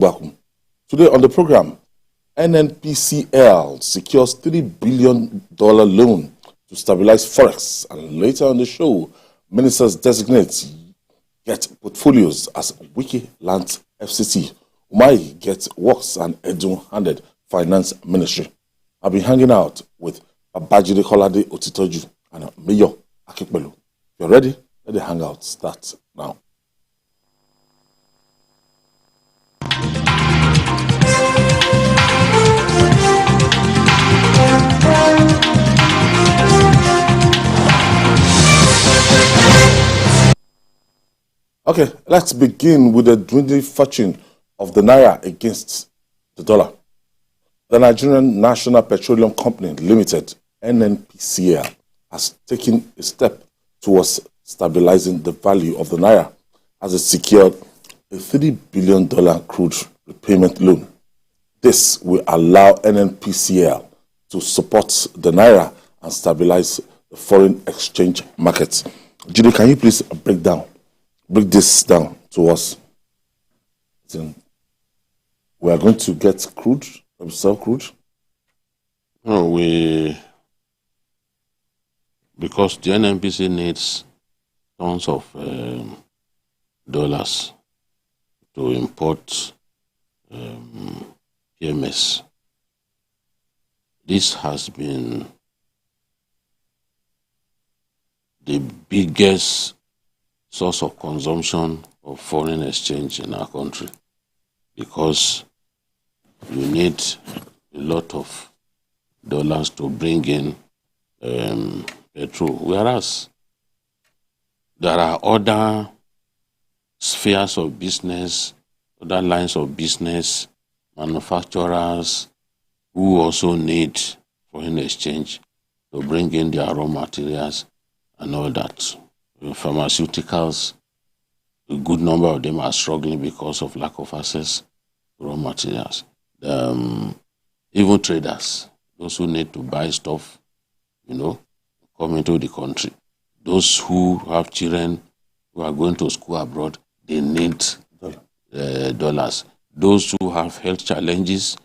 Welcome. Today on the program, NNPCL secures $3 billion loan to stabilize forex. And later on the show, ministers designate get portfolios as Wiki Land FCT. Umai gets works and Edu-handed finance ministry. I've been hanging out with Babajide Kolade Otitoju and Mayor Akikbelu. If you're ready, let the hangout start now. Okay, let's begin with the dwindling fortune of the naira against the dollar. The Nigerian National Petroleum Company Limited, NNPCL, has taken a step towards stabilizing the value of the naira as it secured a $3 billion crude repayment loan. This will allow NNPCL to support the naira and stabilize the foreign exchange market. Judy, can you please break this down to us? We are going to get crude, sell crude? No, because the NNPC needs tons of dollars to import PMS. This has been the biggest source of consumption of foreign exchange in our country, because you need a lot of dollars to bring in petrol, whereas there are other spheres of business, other lines of business, manufacturers who also need foreign exchange to bring in their raw materials and all that. Pharmaceuticals, a good number of them are struggling because of lack of access to raw materials. Even traders, those who need to buy stuff, come into the country. Those who have children who are going to school abroad, they need dollars. Those who have health challenges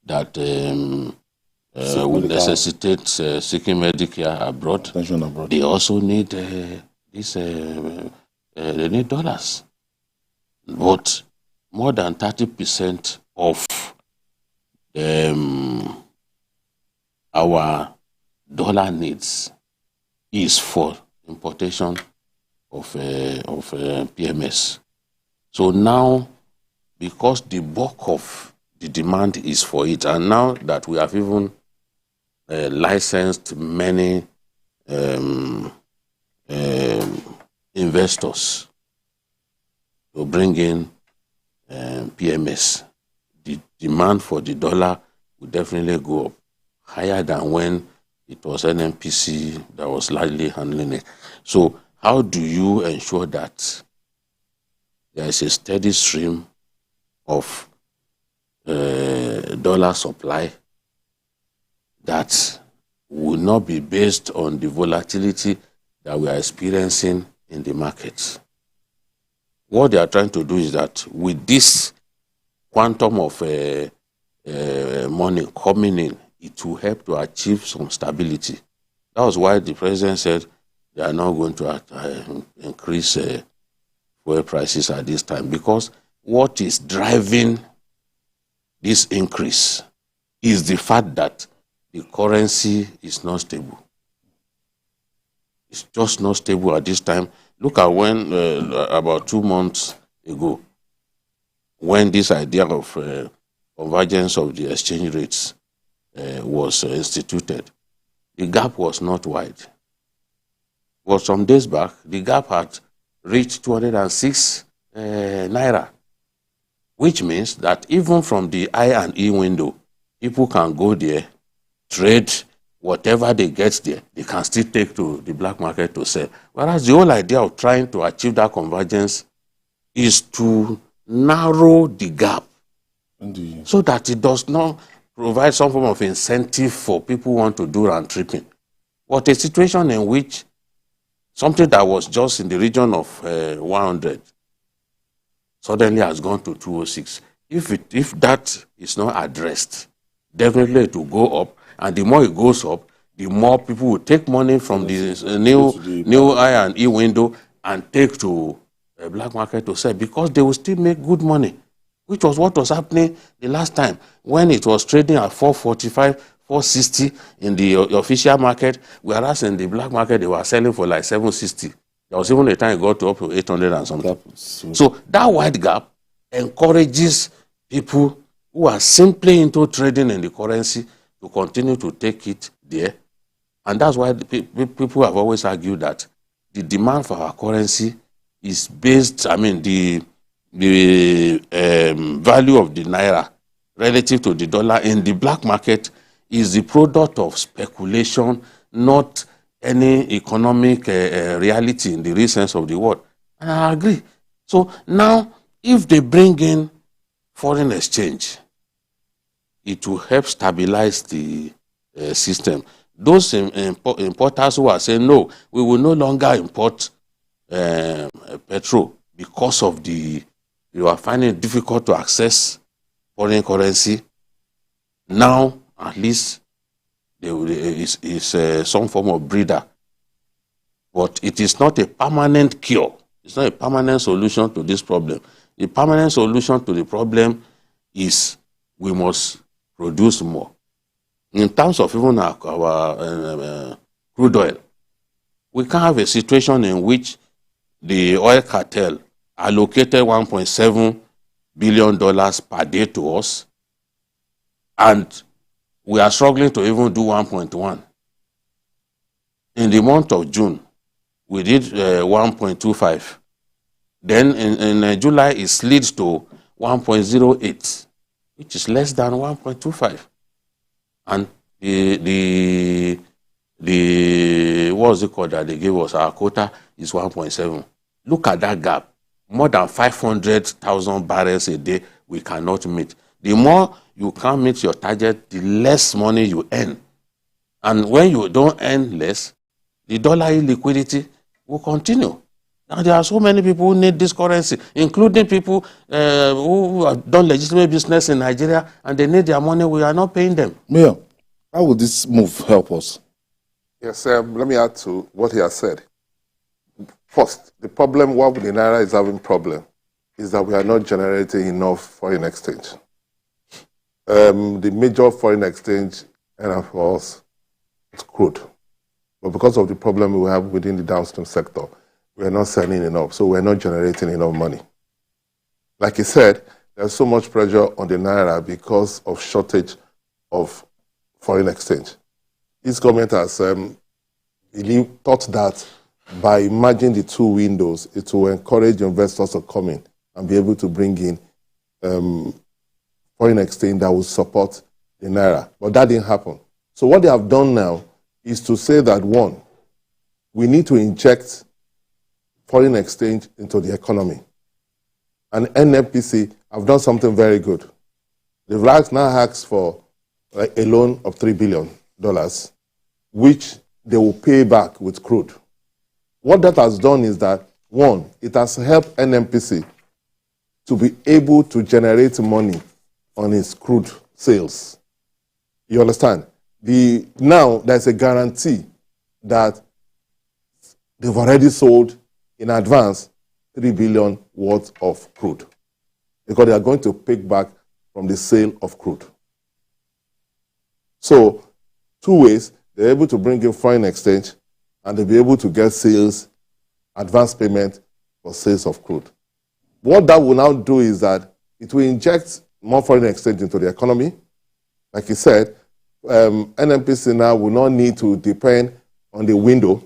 that will necessitate seeking Medicare abroad, they also need they need dollars. But more than 30% of our dollar needs is for importation of PMS. So now, because the bulk of the demand is for it, and now that we have even licensed many investors to bring in PMS, the demand for the dollar will definitely go up higher than when it was NNPC that was largely handling it. So how do you ensure that there is a steady stream of dollar supply that will not be based on the volatility that we are experiencing in the markets? What they are trying to do is that with this quantum of money coming in, it will help to achieve some stability. That was why the president said they are not going to increase fuel prices at this time, because what is driving this increase is the fact that the currency is not stable. It's just not stable at this time. Look at when, about 2 months ago, when this idea of convergence of the exchange rates was instituted, the gap was not wide. But some days back, the gap had reached 206 naira, which means that even from the I and E window, people can go there, trade whatever they get there, they can still take to the black market to sell. Whereas the whole idea of trying to achieve that convergence is to narrow the gap. Indeed. So that it does not provide some form of incentive for people who want to do round tripping. But a situation in which something that was just in the region of 100 suddenly has gone to 206. if that is not addressed, definitely it will go up, and the more it goes up, the more people will take money from the new I and E window and take to a black market to sell, because they will still make good money, which was what was happening the last time when it was trading at 445, 460 in the official market, whereas in the black market they were selling for like 760. There was even a time it got to up to 800 and something. So that wide gap encourages people who are simply into trading in the currency to continue to take it there. And that's why people have always argued that the demand for our currency is based, the value of the naira relative to the dollar in the black market is the product of speculation, not any economic reality in the real sense of the word. And I agree. So now, if they bring in foreign exchange, it will help stabilize the system. Those importers who are saying, no, we will no longer import petrol because of you are finding it difficult to access foreign currency, now at least is some form of breather. But it is not a permanent cure. It's not a permanent solution to this problem. The permanent solution to the problem is we must produce more. In terms of even our crude oil, we can't have a situation in which the oil cartel allocated $1.7 billion per day to us, and we are struggling to even do 1.1. In the month of June, we did 1.25. Then in July, it slid to 1.08, which is less than 1.25. And the what's it called that they gave us, our quota is 1.7. Look at that gap. More than 500,000 barrels a day we cannot meet. The more you can't meet your target, the less money you earn. And when you don't earn less, the dollar illiquidity will continue. Now, there are so many people who need this currency, including people who have done legitimate business in Nigeria, and they need their money. We are not paying them. Mayor, how will this move help us? Yes, let me add to what he has said. First, the problem, what the naira is having problem, is that we are not generating enough foreign exchange. The major foreign exchange for us is crude. But because of the problem we have within the downstream sector, we are not selling enough, so we're not generating enough money. Like he said, there's so much pressure on the naira because of shortage of foreign exchange. This government has thought that by merging the two windows, it will encourage investors to come in and be able to bring in foreign exchange that will support the naira. But that didn't happen. So what they have done now is to say that, one, we need to inject foreign exchange into the economy. And NNPC have done something very good. They've now asked for a loan of $3 billion, which they will pay back with crude. What that has done is that, one, it has helped NNPC to be able to generate money on its crude sales. You understand? Now there's a guarantee that they've already sold in advance $3 billion worth of crude, because they are going to pick back from the sale of crude. So, two ways: they're able to bring in foreign exchange, and they'll be able to get sales, advance payment for sales of crude. What that will now do is that it will inject more foreign exchange into the economy. Like he said, NNPC now will not need to depend on the window,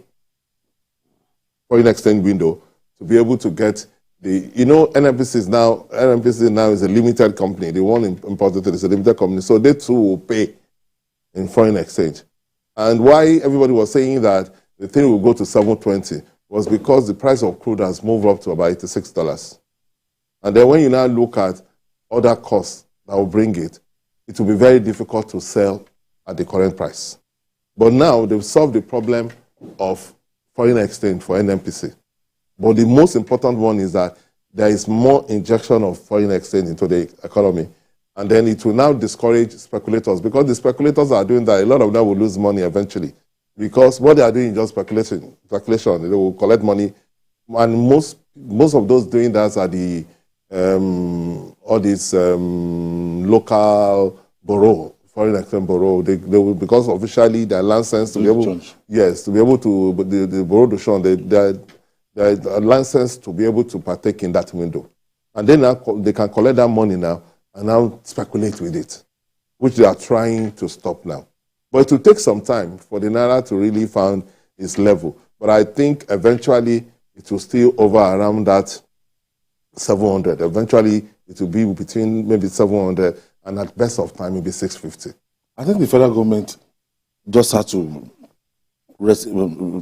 foreign exchange window, to be able to get NNPC now is a limited company. They won't import it, it's a limited company, so they too will pay in foreign exchange. And why everybody was saying that the thing will go to 720 was because the price of crude has moved up to about $86. And then when you now look at other costs that will bring it, it will be very difficult to sell at the current price. But now they've solved the problem of foreign exchange for NNPC. But the most important one is that there is more injection of foreign exchange into the economy. And then it will now discourage speculators, because the speculators are doing that. A lot of them will lose money eventually, because what they are doing is just speculation. They will collect money, and most of those doing that are the all these local bureau, foreign exchange bureau. They will, because officially they are licensed to be able, yes, to be able to, but the bureau de change, they are licensed to be able to partake in that window, and then they can collect that money now and now speculate with it, which they are trying to stop now. But it will take some time for the naira to really find its level. But I think eventually it will still over around that 700. Eventually it will be between maybe 700 and at best of time maybe 650. I think the federal government just had to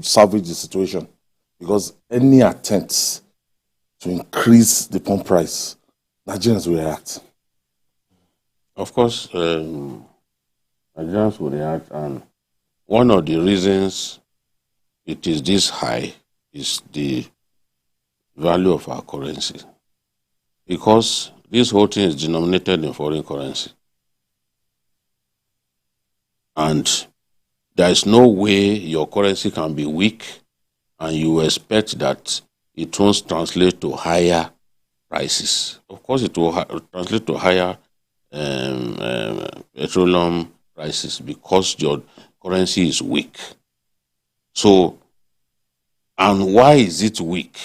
salvage the situation, because any attempts to increase the pump price, Nigerians will react. Of course, Nigerians will react, and one of the reasons it is this high is the value of our currency, because this whole thing is denominated in foreign currency, and there is no way your currency can be weak and you expect that it won't translate to higher prices. Of course, it will translate to higher petroleum prices, because your currency is weak. So, and why is it weak?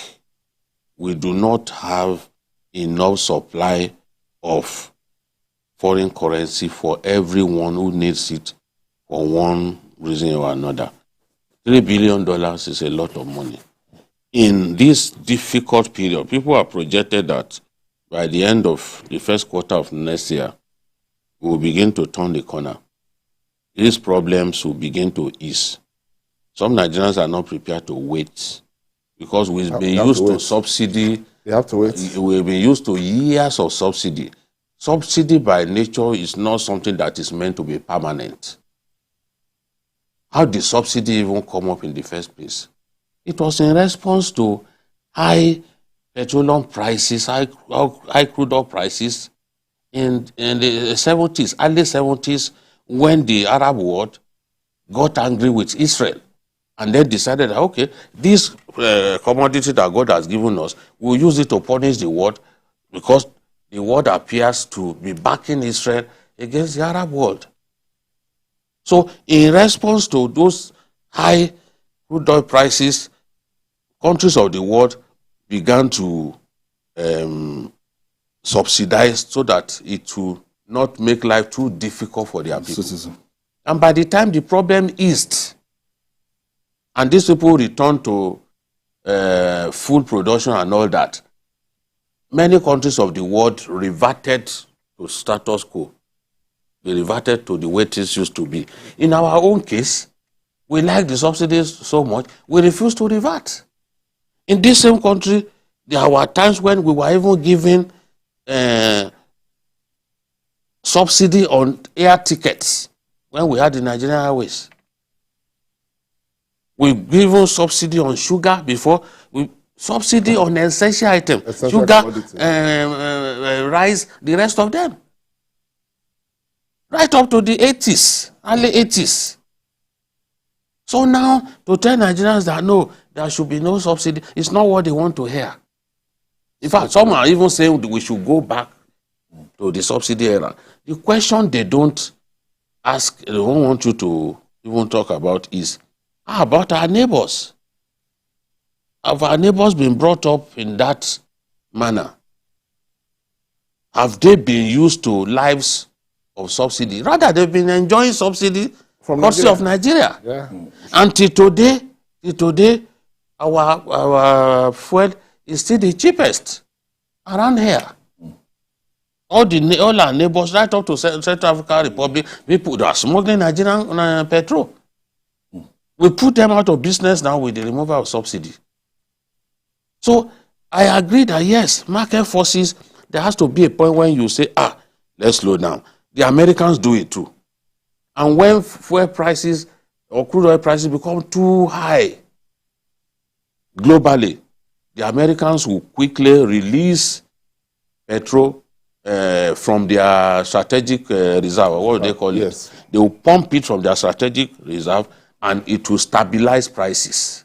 We do not have enough supply of foreign currency for everyone who needs it for one reason or another. $3 billion is a lot of money. In this difficult period, people are projected that by the end of the first quarter of next year, we will begin to turn the corner. These problems will begin to ease. Some Nigerians are not prepared to wait, because we've been used to subsidy. They have to wait. We've been used to years of subsidy. Subsidy by nature is not something that is meant to be permanent. How did subsidy even come up in the first place? It was in response to high petroleum prices, high crude oil prices in the 70s, early 70s, when the Arab world got angry with Israel and then decided, okay, this commodity that God has given us, we'll use it to punish the world, because the world appears to be backing Israel against the Arab world. So in response to those high crude oil prices, countries of the world began to subsidize so that it will not make life too difficult for their people. And by the time the problem eased, and these people returned to food production and all that, many countries of the world reverted to status quo. They reverted to the way things used to be. In our own case, we like the subsidies so much, we refuse to revert. In this same country, there were times when we were even giving subsidy on air tickets when we had the Nigerian Airways. We've given subsidy on sugar before. We subsidy on essential items, sugar, rice, the rest of them. Right up to the 80s, early 80s. So now, to tell Nigerians that no, there should be no subsidy, it's not what they want to hear. In fact, some are even saying we should go back to the subsidy era. The question they don't ask, they don't want you to even talk about is, how about our neighbors? Have our neighbors been brought up in that manner? Have they been used to lives of subsidy? Rather, they've been enjoying subsidy from courtesy of Nigeria. Yeah. Until today, our fuel is still the cheapest around here. All our neighbors, right up to Central African Republic, people that are smuggling Nigerian petrol. We put them out of business now with the removal of subsidy. So I agree that yes, market forces, there has to be a point when you say, let's slow down. The Americans do it too. And when fuel prices or crude oil prices become too high globally, the Americans will quickly release petrol from their strategic reserve. What do they call it? They will pump it from their strategic reserve, and it will stabilize prices.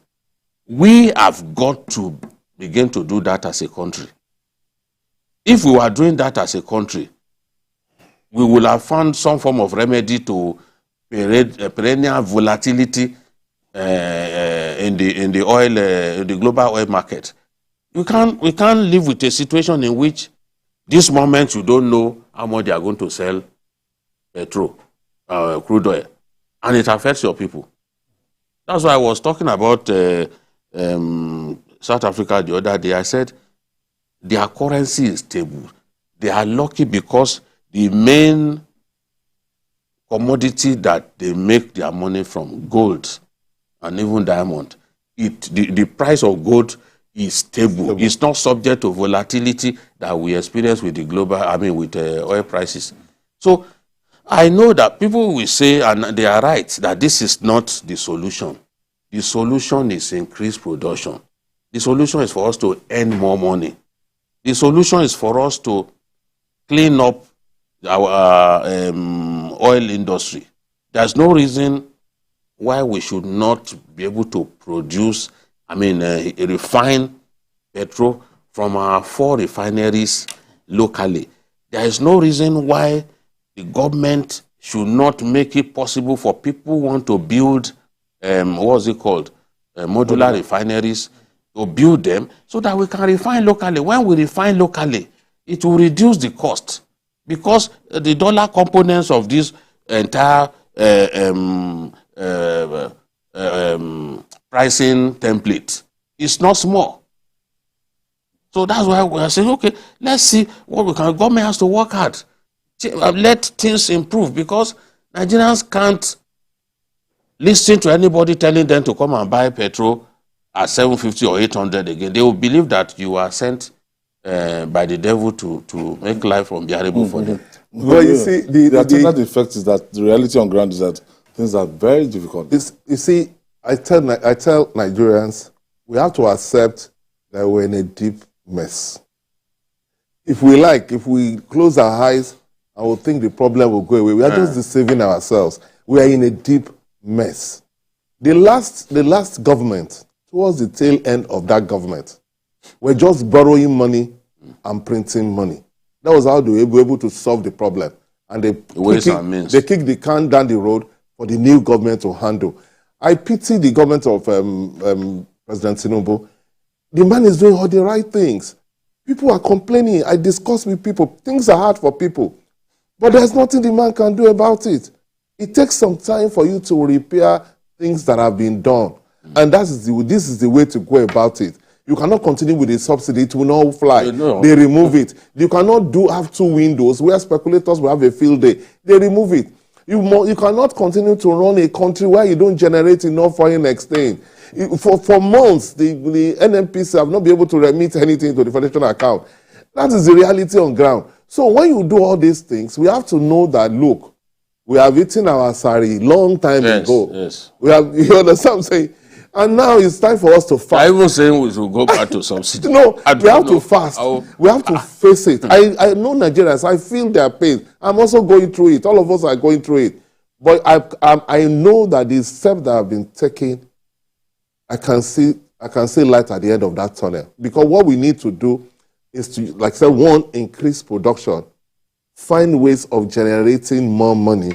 We have got to begin to do that as a country. If we were doing that as a country, we will have found some form of remedy to perennial volatility in the oil, in the global oil market. We can't live with a situation in which this moment you don't know how much they are going to sell petrol, crude oil, and it affects your people. That's why I was talking about South Africa the other day. I said their currency is stable. They are lucky because the main commodity that they make their money from, gold and even diamond, the price of gold is stable. It's not subject to volatility that we experience with the global, with oil prices. So I know that people will say, and they are right, that this is not the solution. The solution is increased production. The solution is for us to earn more money. The solution is for us to clean up our oil industry. There's no reason why we should not be able to produce, refine petrol from our 4 refineries locally. There is no reason why the government should not make it possible for people who want to build, modular refineries, to build them so that we can refine locally. When we refine locally, it will reduce the cost because the dollar components of this entire pricing template is not small. So that's why we are saying, okay, let's see what we can. Government has to work hard. Let things improve because Nigerians can't listen to anybody telling them to come and buy petrol at 750 or 800 again. They will believe that you are sent by the devil to make life unbearable for them. Well, you see, the attendant effect is that the reality on ground is that things are very difficult. You see, I tell Nigerians, we have to accept that we're in a deep mess. If we close our eyes and we think the problem will go away, we are just deceiving ourselves. We are in a deep mess. The last government, towards the tail end of that government, were just borrowing money and printing money. That was how they were able to solve the problem. And they kicked the can down the road for the new government to handle. I pity the government of President Tinubu. The man is doing all the right things. People are complaining. I discuss with people. Things are hard for people. But there's nothing the man can do about it. It takes some time for you to repair things that have been done. And this is the way to go about it. You cannot continue with the subsidy. It will not fly. No. They remove it. You cannot have 2 windows where speculators will have a field day. They remove it. You cannot continue to run a country where you don't generate enough foreign exchange. For months, the NNPC have not been able to remit anything to the federation account. That is the reality on ground. So when you do all these things, we have to know that, look, we have eaten our sari long time ago. Yes. You understand what I'm saying? And now it's time for us to fast. I was saying we should go back to subsidy. No, we have to fast. We have to face it. I know Nigerians. I feel their pain. I'm also going through it. All of us are going through it. But I know that the steps that have been taken, I can see light at the end of that tunnel. Because what we need to do is to, like I said, 1, increase production, find ways of generating more money.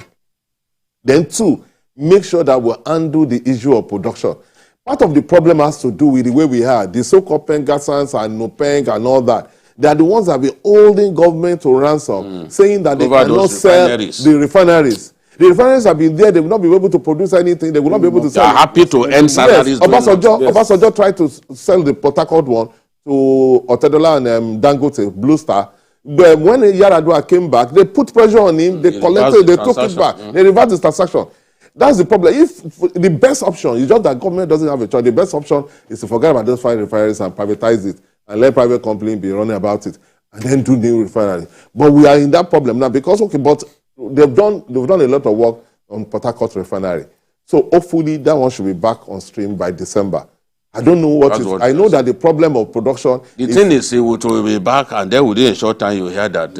Then 2, make sure that we handle the issue of production. Part of the problem has to do with the way we are. The so-called Pengasans and Nopeng and all that. They are the ones that have been holding government to ransom, saying that they cannot sell the refineries. The refineries have been there. They will not be able to produce anything. They will not be able to sell. They are happy to earn salaries. Obasanjo tried to sell the Port Harcourt one to Otedola and Dangote, Blue Star. But when Yaradua came back, they put pressure on him. They collected. They took it back. They reversed the transaction. That's the problem. If the best option is just that government doesn't have a choice, the best option is to forget about those 5 refineries and privatize it and let private companies be running about it and then do new refineries. But we are in that problem now because but they've done a lot of work on Port Harcourt refinery. So hopefully that one should be back on stream by December. I don't know what is. I know that the problem of production. The thing is, it will be back, and then within a short time, you hear that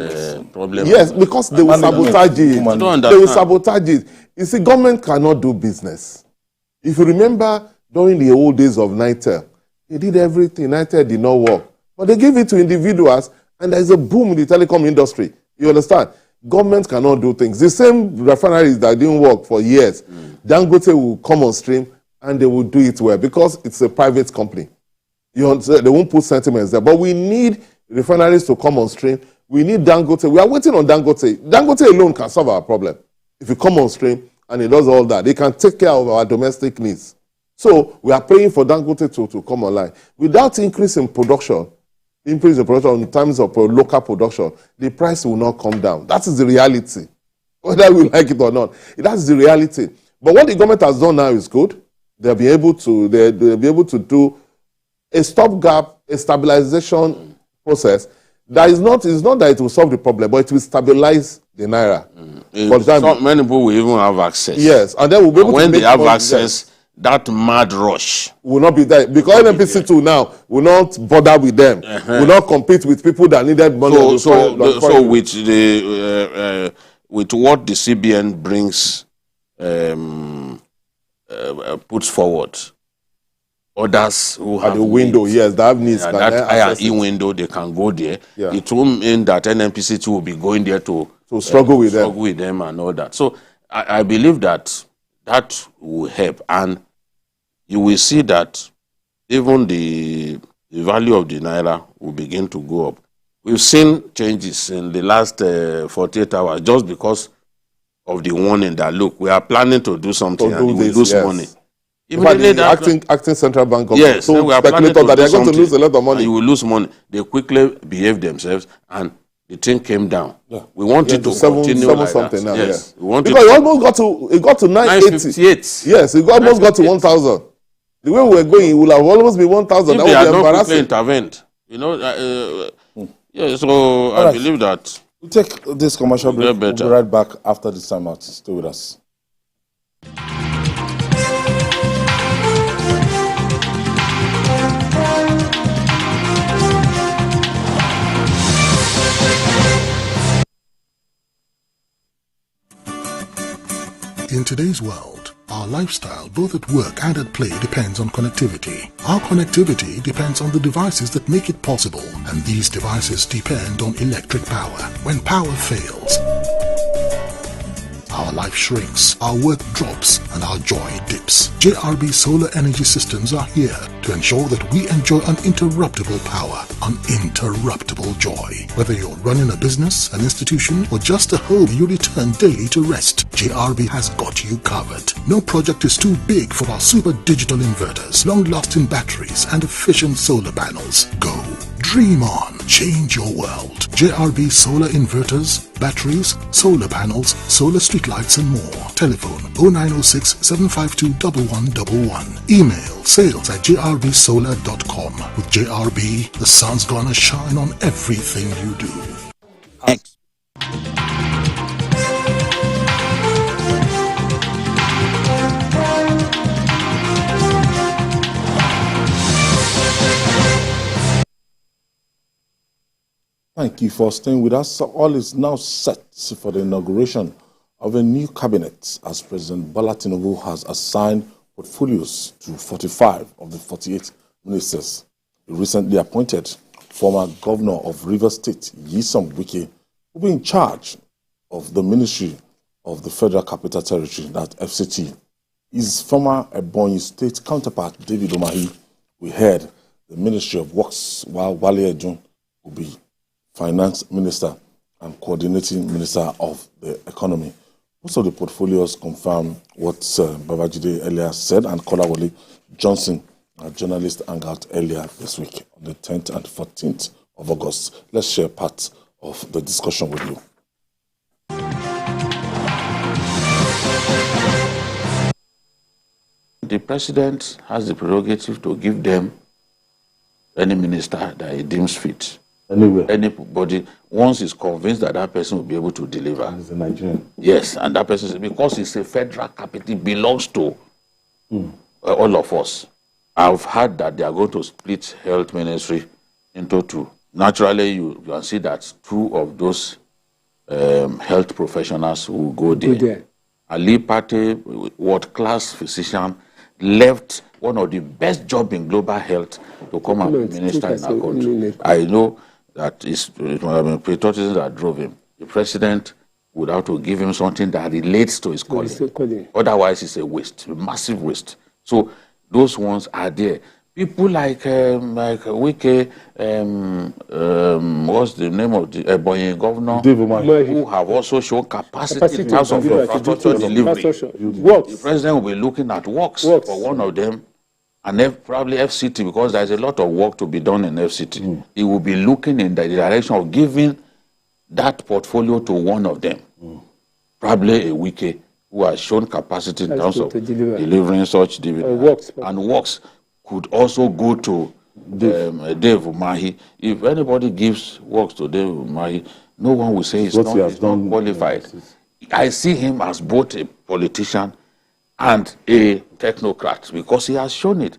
problem. Yes, because they will sabotage it. I don't understand. They will sabotage it. You see, government cannot do business. If you remember, during the old days of NITEL, they did everything. NITEL did not work. But they give it to individuals, and there is a boom in the telecom industry. You understand? Government cannot do things. The same refineries that didn't work for years, Dangote will come on stream, and they will do it well because it's a private company. You understand? They won't put sentiments there. But we need refineries to come on stream. We need Dangote. We are waiting on Dangote. Dangote alone can solve our problem. If you come on stream and it does all that, they can take care of our domestic needs. So we are praying for Dangote to come online. Without increase in production in terms of local production, the price will not come down. That is the reality. Whether we like it or not, that's the reality. But what the government has done now is good. They'll be able to do a stopgap, a stabilization process. That is not that it will solve the problem, but it will stabilize the naira. Many people will even have access. Yes, and then we'll be able when to they have access, that mad rush will not be there because NNPC2 now will not bother with them. Will not compete with people that needed money. So with the with what the CBN brings. Puts forward others who have the window, needs, yes, they have needs. That IE window, they can go there. Yeah. It will mean that NNPC2 will be going there to struggle with them and all that. So I believe that will help, and you will see that even the value of the naira will begin to go up. We've seen changes in the last 48 hours just because of the warning that, look, we are planning to do something and we lose money. The acting central bank government, yes, we are planning that they are going to lose a lot of money. You will lose money. They quickly behaved themselves and the thing came down. Yeah. We wanted to continue like something that. Now, yes. Yeah. We wanted because it got to 980. Yes, it almost got to 1,000. The way we were going, it would have almost been 1,000. That would be embarrassing. Intervened. You know, yeah, so I believe that. We'll take this commercial break. We'll be right back after this time out. Stay with us. In today's world, our lifestyle, both at work and at play, depends on connectivity. Our connectivity depends on the devices that make it possible, and these devices depend on electric power. When power fails, our life shrinks, our work drops, and our joy dips. JRB Solar Energy Systems are here to ensure that we enjoy uninterruptible power, uninterruptible joy. Whether you're running a business, an institution, or just a home you return daily to rest, JRB has got you covered. No project is too big for our super digital inverters, long-lasting batteries, and efficient solar panels. Go. Dream on. Change your world. JRB solar inverters, batteries, solar panels, solar streetlights, and more. Telephone 0906 752 1111. Email sales@jrbsolar.com. With JRB, the sun's gonna shine on everything you do. Thank you for staying with us. All is now set for the inauguration of a new cabinet as President Bola Tinubu has assigned portfolios to 45 of the 48 ministers. He recently appointed former governor of Rivers State, Nyesom Wike, will be in charge of the Ministry of the Federal Capital Territory, that FCT. His former Ebonyi State counterpart, David Umahi, will head the Ministry of Works, while Wale Edun will be Finance Minister and Coordinating Minister of the Economy. Most of the portfolios confirm what Babajide earlier said, and Kolawole Johnson, a journalist, Hangout earlier this week on the 10th and 14th of August. Let's share part of the discussion with you. The president has the prerogative to give them any minister that he deems fit. Anywhere. Anybody, once he's convinced that that person will be able to deliver. And he's a Nigerian. Yes, and that person, because it's a federal capital, belongs to all of us. I've heard that they are going to split health ministry into two. Naturally, you can see that two of those health professionals will go there. Ali Pate, world-class physician, left one of the best jobs in global health to come and be minister in our country. I know that it would have been patriotism that drove him. The president would have to give him something that relates to his calling. Otherwise, it's a waste, a massive waste. So those ones are there. People like Wike, what's the name of the Ebonyi governor, who have also shown capacity in terms of infrastructure delivery. The president will be looking at works for one of them, and probably FCT, because there's a lot of work to be done in FCT. He will be looking in the direction of giving that portfolio to one of them, probably a Wike, who has shown capacity in terms of delivering such dividends and works. Could also go to Dave Umahi. If anybody gives works to Dave Umahi, no one will say he's not qualified. I see him as both a politician and a technocrat because he has shown it.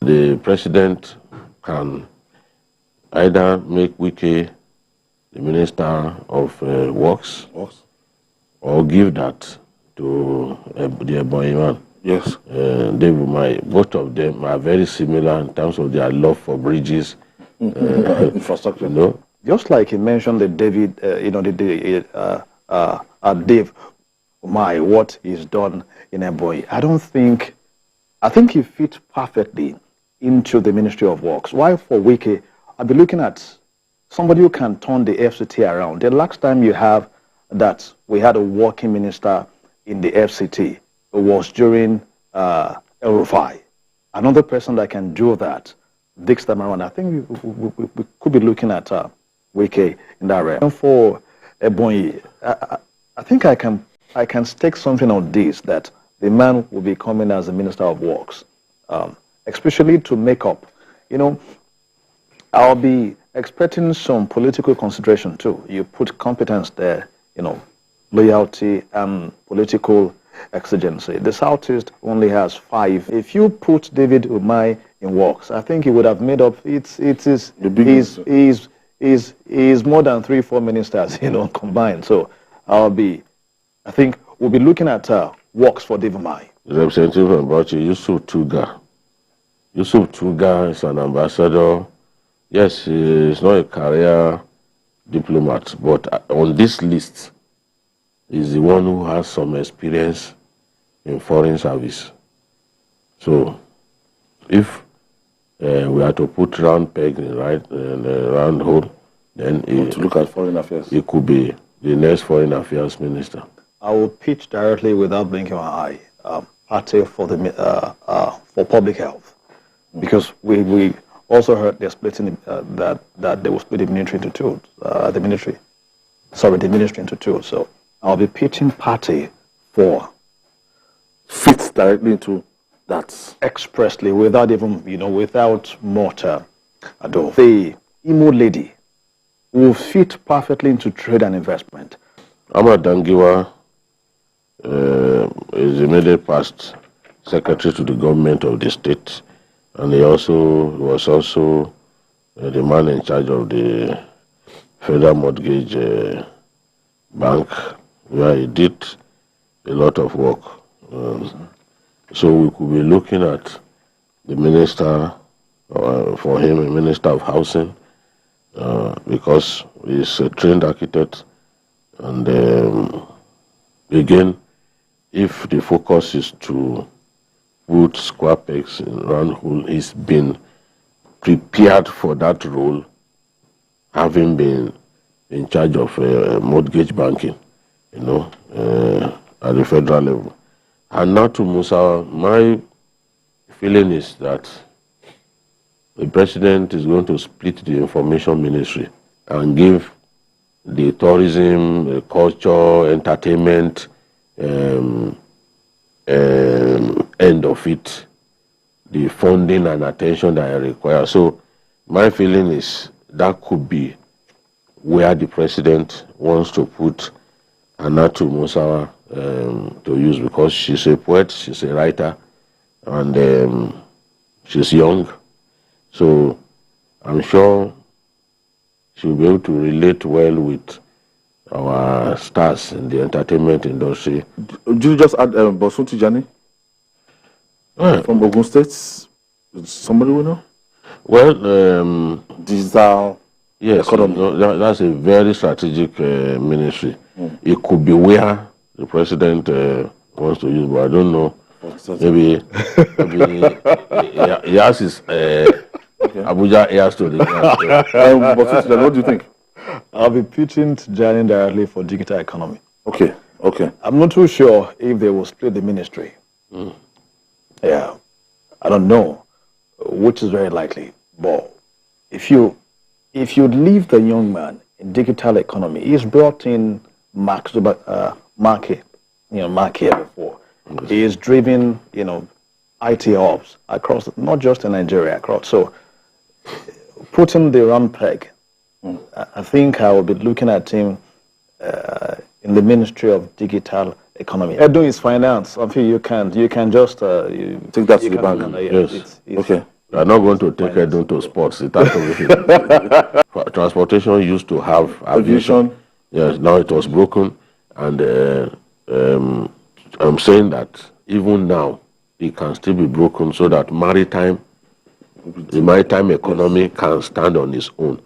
The president can either make Wike the Minister of Works or give that to the Ebonyi man. Yes. Both of them are very similar in terms of their love for bridges, infrastructure. You know? Just like he mentioned the Dave Umahi, what he's done in Ebonyi. I think he fits perfectly into the Ministry of Works. Why for Wike, I'll be looking at somebody who can turn the FCT around. The last time you have that we had a working minister in the FCT, it was during El Rufai. Another person that can do that this time around, I think we could be looking at Wike in that realm. For Ebonyi, I think I can stake something on this, that the man will be coming as the Minister of Works, especially to make up. You know, I'll be expecting some political consideration too. You put competence there, you know, loyalty and political exigency. The Southeast only has 5. If you put David Umahi in Works, I think he would have made up. He's more than 3-4 ministers, you know, combined. So I think we'll be looking at Works for David Umahi. Representative Mbachi, Yusuf Tuga. Yusuf Tuga is an ambassador. Yes, he's not a career diplomat, but on this list, is the one who has some experience in foreign service. So, if we are to put round peg in round hole, then to look at foreign affairs, it could be the next foreign affairs minister. I will pitch directly without blinking my eye. Party for for public health, because we also heard they're splitting that they will split the ministry into two. The ministry into two. So I'll be pitching party for fits directly into that expressly, without even without mortar at all. The Imo lady will fit perfectly into trade and investment. Ahmad Dangiwa is immediate past secretary to the government of the state, and he was also the man in charge of the Federal Mortgage Bank, where he did a lot of work. So we could be looking at the minister, for him, a minister of housing, because he's a trained architect. And again, if the focus is to put square pegs in round hole, he's been prepared for that role, having been in charge of mortgage banking, at the federal level. And now to Musa, my feeling is that the president is going to split the information ministry and give the tourism, culture, entertainment end of it the funding and attention that I require. So my feeling is that could be where the president wants to put Anatu Musawa to use because she's a poet, she's a writer, and she's young. So I'm sure she'll be able to relate well with our stars in the entertainment industry. Did you just add Bosun Tijani from Ogun State? Somebody we know? Well, Digital. yes, that's a very strategic ministry. It could be where the president wants to use, but I don't know. Maybe he has his Abuja airs to the What do you think? I'll be pitching Tijani directly for digital economy. Okay. I'm not too sure if they will split the ministry. Yeah, I don't know, which is very likely. But if you leave the young man in digital economy, he's brought in Mark before. He is driven, IT hubs across, not just in Nigeria, across. So putting the round peg, I think I will be looking at him in the Ministry of Digital Economy. Edo is finance. I feel you can just take that to the bank. Yes. Okay. We are not going to take it into sports. It has to be transportation used to have aviation. Yes, now it was broken, and I'm saying that even now it can still be broken so that the maritime economy can stand on its own.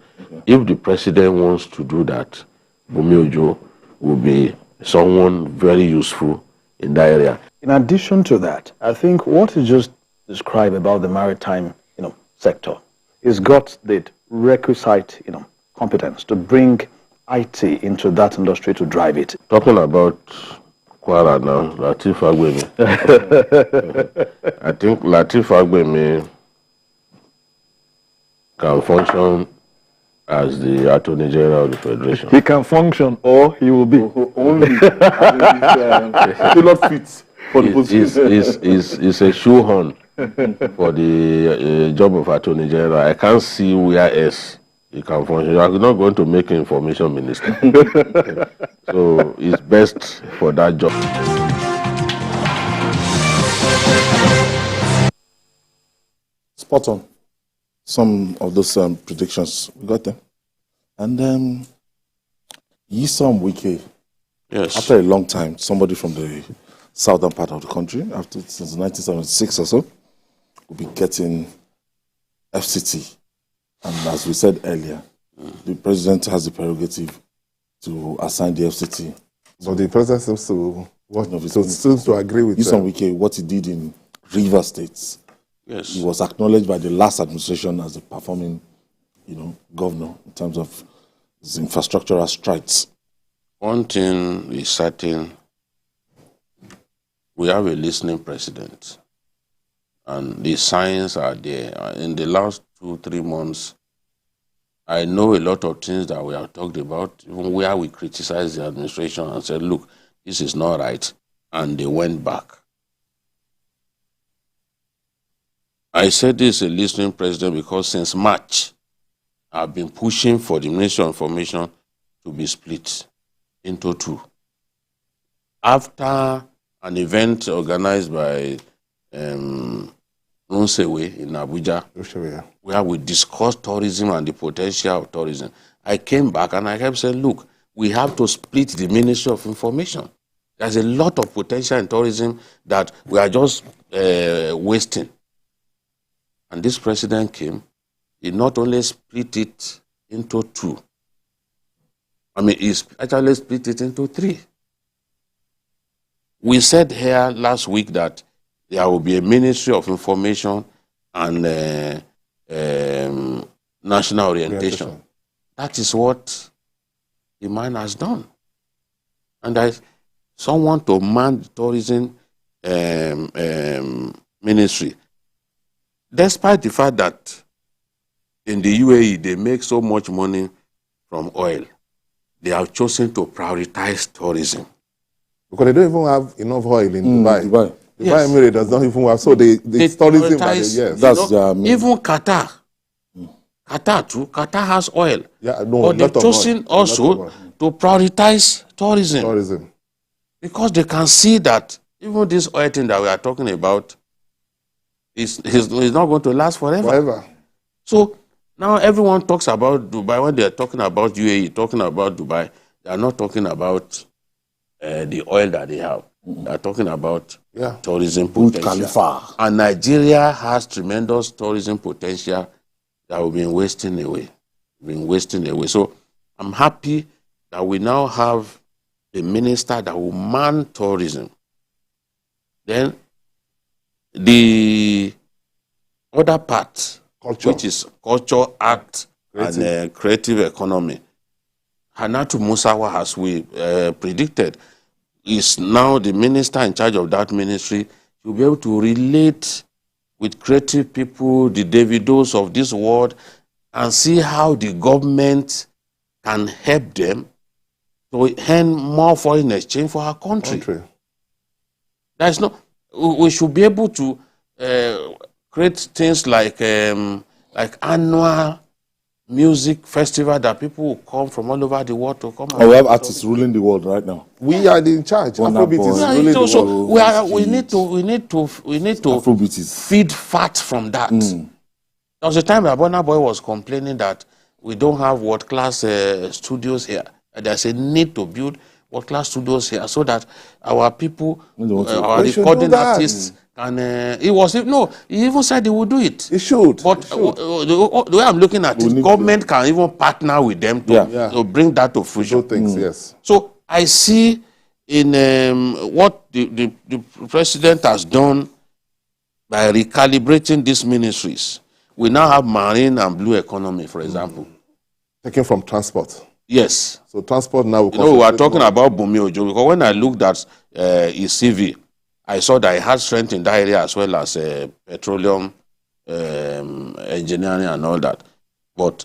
If the president wants to do that, Bumi Ojo will be someone very useful in that area. In addition to that, I think what you just described about the maritime, sector, is got the requisite, competence to bring IT into that industry to drive it. Talking about Kwara now, Lateef Fagbemi. I think Lateef Fagbemi can function as the Attorney General of the Federation. He can function, or he will be only tailored fit for the position. It's a shoehorn for the job of Attorney General. I can't see where else he can function. I'm not going to make information minister. So it's best for that job. Spot on. Some of those predictions, we got them. And Yisom Wike, Yes. after a long time, somebody from the southern part of the country, since 1976 or so, will be getting FCT. And as we said earlier, the president has the prerogative to assign the FCT. But the president seems to agree with Yisom Wike, what he did in River States. Yes. He was acknowledged by the last administration as a performing, governor in terms of his infrastructural strides. One thing is certain, we have a listening president, and the signs are there. In the last 2-3 months, I know a lot of things that we have talked about, even where we criticized the administration and said, look, this is not right, and they went back. I said this is a listening president because since March, I've been pushing for the Ministry of Information to be split into two. After an event organized by Nonsewe in Abuja, where we discussed tourism and the potential of tourism, I came back and I kept saying, look, we have to split the Ministry of Information. There's a lot of potential in tourism that we are just wasting. And this president came, he not only split it into two, he actually split it into three. We said here last week that there will be a Ministry of Information and National Orientation. That is what the man has done. And there is someone to man the tourism ministry. Despite the fact that in the UAE they make so much money from oil, they have chosen to prioritize tourism. Because they don't even have enough oil in Dubai. Dubai. Dubai Emirate does not even have, so they tourism by the years. That's their main. Even Qatar. Qatar too. Qatar has oil. Yeah, no, but they've chosen also to prioritize tourism. Because they can see that even this oil thing that we are talking about is not going to last forever. So now everyone talks about Dubai. When they are talking about UAE, talking about Dubai, they are not talking about the oil that they have. They are talking about tourism potential. Khalifa. And Nigeria has tremendous tourism potential that we've been wasting away. So I'm happy that we now have a minister that will man tourism. Then the other part, which is culture, art, and creative economy, Hannatu Musawa, as we predicted, is now the minister in charge of that ministry. You'll be able to relate with creative people, the Davidos of this world, and see how the government can help them to earn more foreign exchange for our country. There's no, we should be able to create things like annual music festival that people will come from all over the world to come. And we have artists ruling the world right now. We are in charge. Afrobeat is ruling the world. We need to feed fat from that. There was a time that Burna Boy was complaining that we don't have world-class studios here. There's a need to build world-class studios here so that our people, our recording artists, and he even said he would do it. He should. But the way I'm looking at it, government can even partner with them to bring that to fruition. Things, yes. So I see in what the president has done by recalibrating these ministries. We now have marine and blue economy, for example. Taken from transport. Yes. So transport now. We are talking about Bumi Ojo, because when I looked at his CV, I saw that he had strength in that area as well as petroleum engineering and all that. But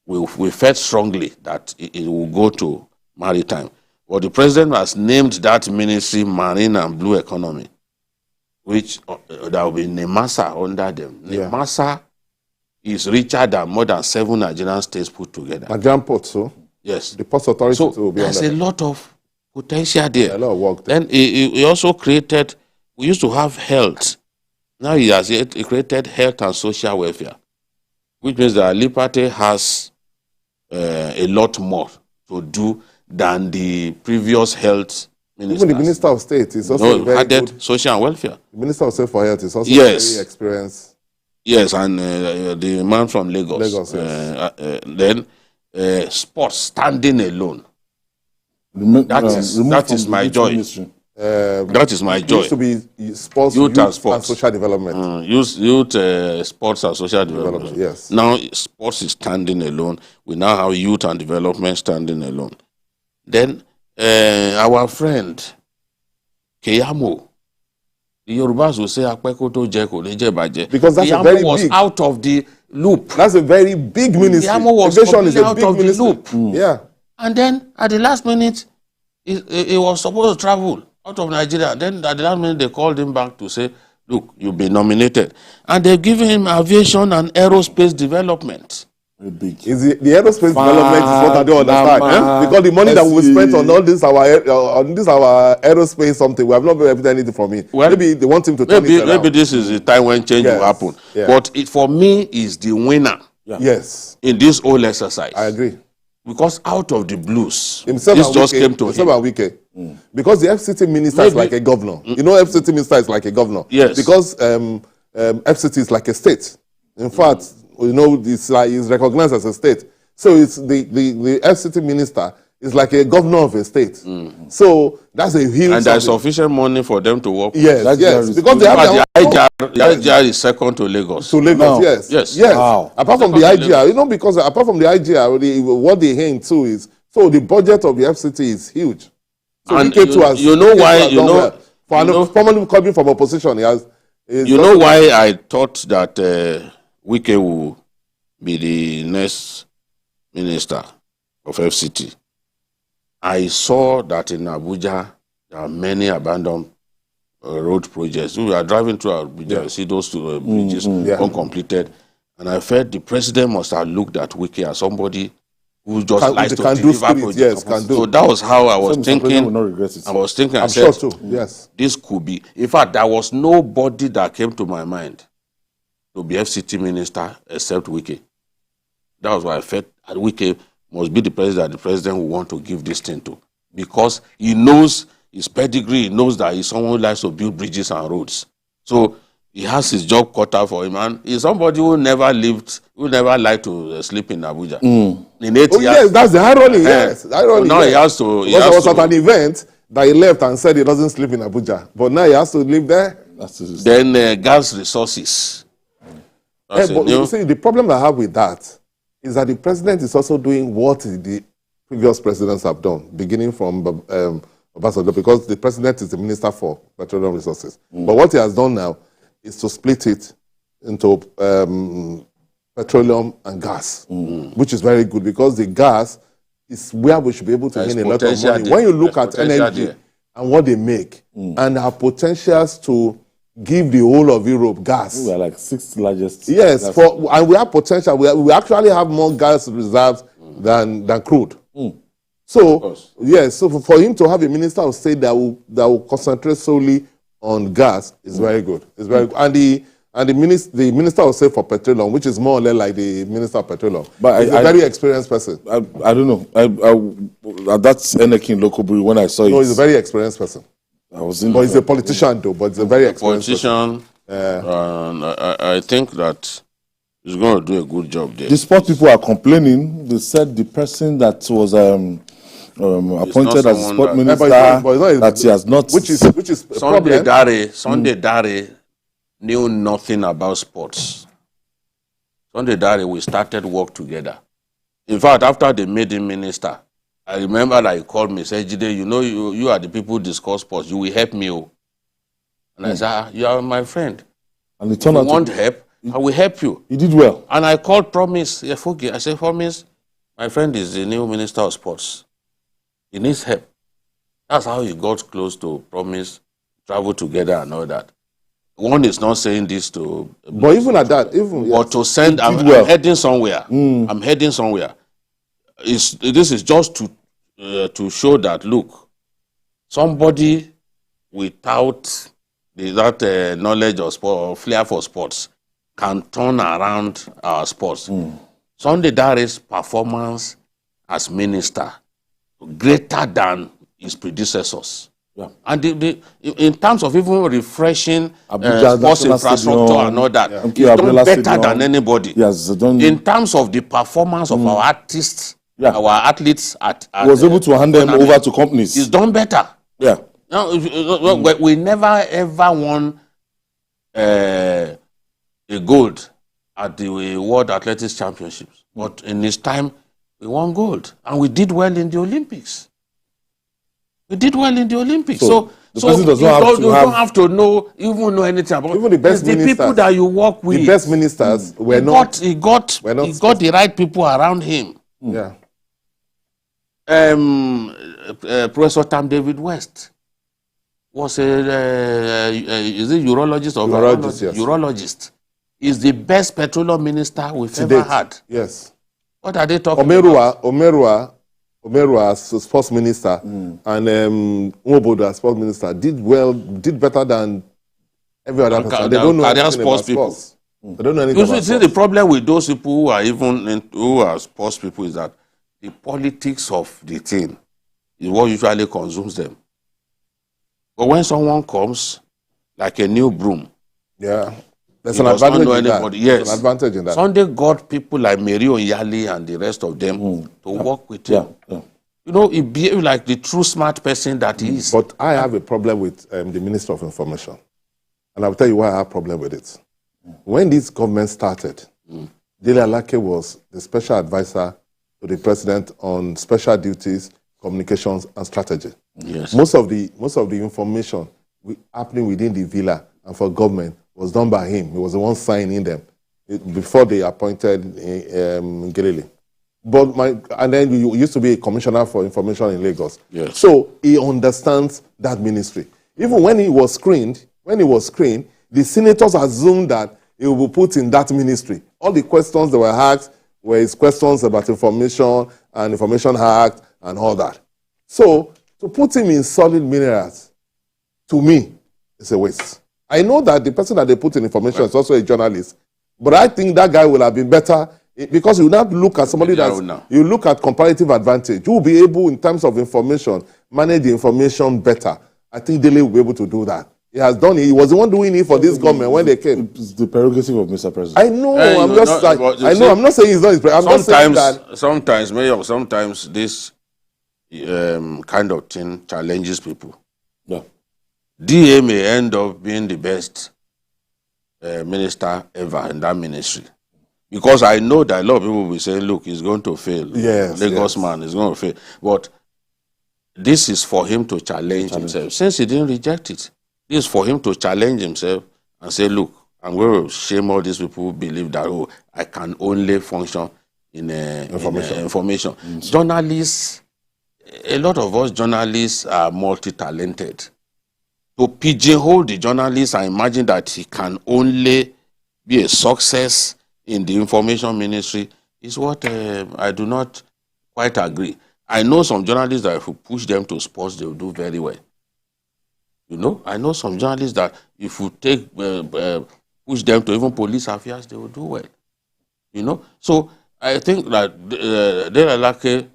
we felt strongly that it will go to maritime. But the president has named that ministry Marine and Blue Economy, which there will be NEMASA under them. NEMASA is richer than more than 7 Nigerian states put together. Nigerian ports, so? Yes. The Ports Authority will be there's under. a lot of potential there. A lot of work there. Then he also created, we used to have health. Now he created health and social welfare, which means that Liberty has a lot more to do than the previous health minister. Even the Minister of State is also very added good. social and welfare. The Minister of State for Health is also very experienced. Yes, and the man from Lagos. Yes. Then sports standing alone. That is my joy. That is my joy. It used to be sports, youth and social development. Sports and social development. Yes. Now sports is standing alone. We now have youth and development standing alone. Then our friend Keyamo, the Yorubas will say Akpekoto Jeko Nejebaje. Because that's Keyamo a very was big out of the loop. That's a very big ministry. Keyamo was completely out of the loop. Yeah. And then at the last minute, he was supposed to travel out of Nigeria. Then at the last minute, they called him back to say, look, you've been nominated. And they've given him aviation and aerospace development. Is the aerospace development is what I don't understand. Because the money that we spent on all this our aerospace something, we have not been able to anything from it. Well, maybe they want him to turn it around. Maybe this is the time when change will happen. Yeah. But for me, is the winner. Yes. In this whole exercise. I agree. Because out of the blues, this just came to him. Because the FCT minister is like a governor. You know, FCT minister is like a governor. Yes. Because FCT is like a state. In fact, you know, it's recognized as a state. So it's the FCT minister is like a governor of a state. So that's a huge. And there's sufficient money for them to work. Yes, yes. Because they have the IGR is second to Lagos. To Lagos, yes. Wow. Apart from the IGR, you know, because apart from the IGR, what they aim to is, so the budget of the FCT is huge. So and you know why, someone coming from opposition, he has. You know why I thought that Wike will be the next minister of FCT? I saw that in Abuja, there are many abandoned road projects. We are driving through Abuja, see those two bridges uncompleted. And I felt the president must have looked at Wike as somebody who just Can- likes they to can do deliver spirit, projects. yes, can do. So that was how I was Mr. President will not thinking. regret it. I was thinking. I I'm said, sure too. Yes. this could be. In fact, there was nobody that came to my mind to be FCT minister except Wike. That was why I felt that Wike must be the president will want to give this thing to, because he knows his pedigree. He knows that he's someone who likes to build bridges and roads. So he has his job cut out for him, and he's somebody who never liked to sleep in Abuja. In 8 Oh, years, yes, that's the irony. Yes, the irony. So now yes. he has to. Because there was at an event that he left and said he doesn't sleep in Abuja, but now he has to live there. Then gas resources. That's a But new- you see, the problem I have with that is that the president is also doing what the previous presidents have done, beginning from Obasanjo, because the president is the minister for petroleum resources. But what he has done now is to split it into petroleum and gas, which is very good, because the gas is where we should be able to There's gain a lot of potential money. there. When you look There's at potential energy there. and what they make, and our potentials to give the whole of Europe gas. We are like 6th largest. Yes, gas- and we have potential. We actually have more gas reserves than crude. So course. yes, so for him to have a minister of state that will concentrate solely on gas is very good. It's very good. And the minister of state for petroleum, which is more or less like the minister of petroleum, But he's a very experienced person. I don't know. That's Enekin local brew. When I saw No, it, he's a very experienced person. I was in. But he's a politician though. But he's a very experienced person. politician, and I think that he's going to do a good job there. The sport people are complaining. They said the person that was appointed as someone sport that- minister, but it's not- that he has not. Which is a Sunday problem. Sunday Dare knew nothing about sports. Sunday Dare, we started work together. In fact, after they made him minister, I remember that he called me, said, Jide, you know, you are the people who discuss sports. You will help me. Oh. And I said, you are my friend. and it turned You out want to, help? I will help you. he did well. And I called Promise Yefuge. I said, Promise, my friend is the new minister of sports. He needs help. That's how he got close to Promise, travel together and all that. One is not saying this to... But even at that, even But to send, I'm heading somewhere. I'm heading somewhere. This is just to show that, look, somebody without that knowledge of sport or flair for sports can turn around our sports. Sunday Dare's performance as minister greater than his predecessors. Yeah. And in terms of even refreshing Abuja sports National infrastructure Stadium, and all that, MK he's done Abiola better Stadium. than anybody. He has done. In terms of the performance of our artists, Yeah. our athletes at He was able to hand them tournament, over to companies. he's done better. Yeah. Now, we never ever won a gold at the World Athletics Championships, but in his time we won gold, and we did well in the Olympics. We did well in the Olympics. So the So person does you not have don't, to you have- don't have to know anything about. Even the best it's the ministers. people that you work with. the best ministers were not. He got we're not the right people around him. Yeah. Professor Tam David West was is it urologist or Urologist, yes. urologist. Is the best petroleum minister we've To ever date. had. Yes. What are they talking about? Omerua as sports minister and Nwobodo as sports minister did better than every other And person. ca- They don't know career anything sports about people. sports. They don't know anything You about see, the sports. problem with those people who are who are sports people is that the politics of the thing is what usually consumes them. But when someone comes like a new broom, Yeah. There's he an does not advantage know in that. anybody. There's Yes. an advantage in that. Sunday got people like Mary Onyali and the rest of them to work with him. Yeah. You know, he behaved like the true smart person that he is. But I have a problem with the Minister of Information. And I'll tell you why I have a problem with it. When this government started, Dele Alake was the special advisor to the president on special duties, communications, and strategy. Yes. Most of the information happening within the villa and for government was done by him. He was the one signing them before they appointed Ngelele. And then he used to be a commissioner for information in Lagos. Yes. So he understands that ministry. Even when he was screened, the senators assumed that he would be put in that ministry. All the questions that were asked were his questions about information and Information Act and all that. So to put him in solid minerals, to me, is a waste. I know that the person that they put in information is also a journalist, but I think that guy will have been better because you not look at somebody you look at comparative advantage. You will be able, in terms of information, manage the information better. I think Dele will be able to do that. He has done it. He was the one doing it for this government when they came. It's the prerogative of Mr. President. I know. I'm not saying he's not his president. I'm just saying that sometimes, Mayor, sometimes this kind of thing challenges people. Yeah. DA may end up being the best minister ever in that ministry. Because I know that a lot of people will be saying, look, he's going to fail. Yes, Lagos man is going to fail. But this is for him to challenge himself. Since he didn't reject it, this is for him to challenge himself and say, look, I'm going to shame all these people who believe that, oh, I can only function in information. Journalists, a lot of us journalists are multi-talented. To pigeonhole the journalist and imagine that he can only be a success in the information ministry is what I do not quite agree. I know some journalists that if you push them to sports, they will do very well. You know, I know some journalists that if you take push them to even police affairs, they will do well. You know, so I think that Dele Alake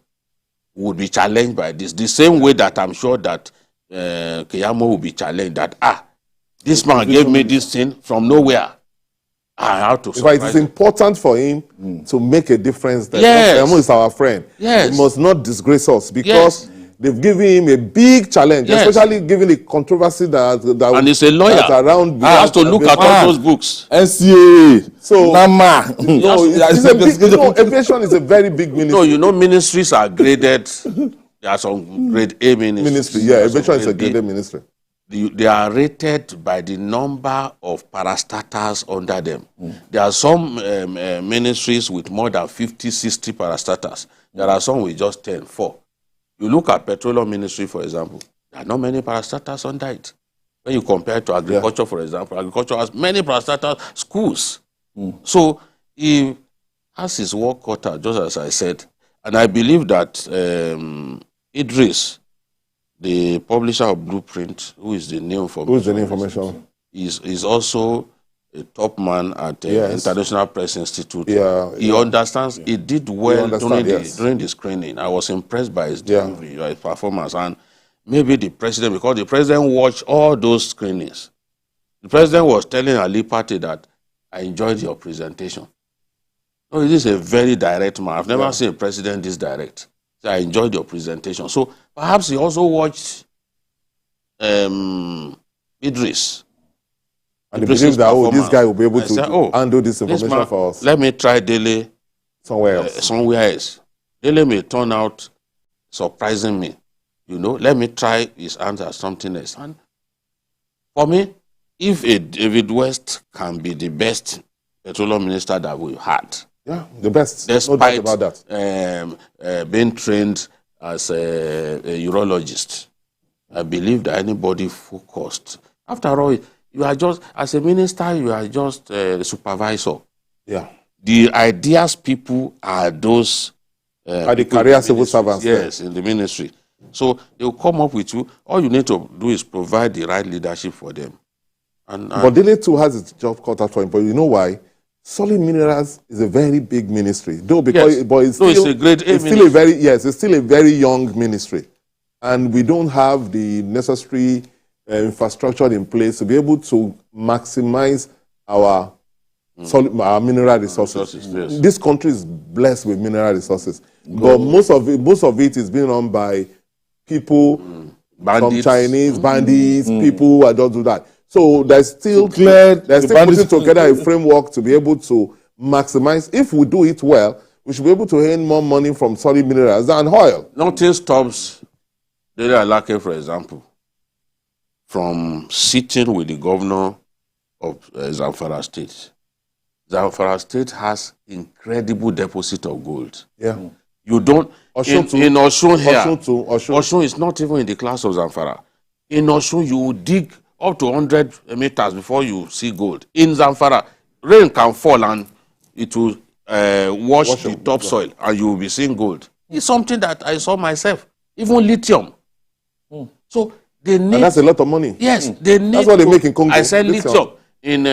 would be challenged by this, the same way that I'm sure that Keyamo will be challenged that this man gave me this thing from nowhere. I have to. It is important for him to make a difference. That yes. Keyamo is our friend. Yes. He must not disgrace us because they've given him a big challenge, especially given the controversy that and he's a lawyer. Around. I have to look at all those books. NCAA. So Nama. Aviation is a very big ministry. No, you know, ministries are graded. There are some grade A ministries. Aviation is a grade A ministry. They are rated by the number of parastatals under them. There are some ministries with more than 50, 60 parastatals. There are some with just 10, 4. You look at petroleum ministry, for example, there are not many parastatals under it. When you compare to agriculture, for example, agriculture has many parastatal schools. So he has his work cut out, just as I said. And I believe that Idris, the publisher of Blueprint, who is the new information, is also a top man at the International Press Institute. He understands. He did well during the screening. I was impressed by his delivery, his performance, and maybe the president, because the president watched all those screenings. The president was telling Ali Pate that I enjoyed your presentation. No, this is a very direct man. I've never seen a president this direct. So I enjoyed your presentation. So perhaps he also watched Idris. And he believes that this guy will be able to handle this information for us. Let me try Dele somewhere else. Dele may turn out surprising me. You know, let me try his hand at something else. And for me, if David West can be the best petroleum minister that we've had, the best. Despite no doubt about that. Being trained as a urologist, I believe that anybody focused. After all, you are just, as a minister, you are just a supervisor. The ideas people are those... are the career civil servants. Yes, in the ministry. So they will come up with you. All you need to do is provide the right leadership for them. But Dele too has its job cut out for him. But you know why? Solid Minerals is a very big ministry, though, because but it's still, it's a great it's still a very it's still a very young ministry, and we don't have the necessary infrastructure in place to be able to maximize our our mineral resources. This country is blessed with mineral resources, but most of it is being run by people, bandits. some Chinese bandits, people who don't do that. So there's still putting together a framework to be able to maximize. If we do it well, we should be able to earn more money from solid minerals than oil. Nothing stops Dele Alake, for example, from sitting with the governor of Zamfara State. Zamfara State has incredible deposit of gold. You don't... in Osun here, Osun is not even in the class of Zamfara. In Osun, you dig up to 100 meters before you see gold. In Zamfara, rain can fall and it will wash the topsoil and you will be seeing gold. It's something that I saw myself. Even lithium. So they need. And that's a lot of money. Yes, they need. That's what they make in Congo. I said lithium in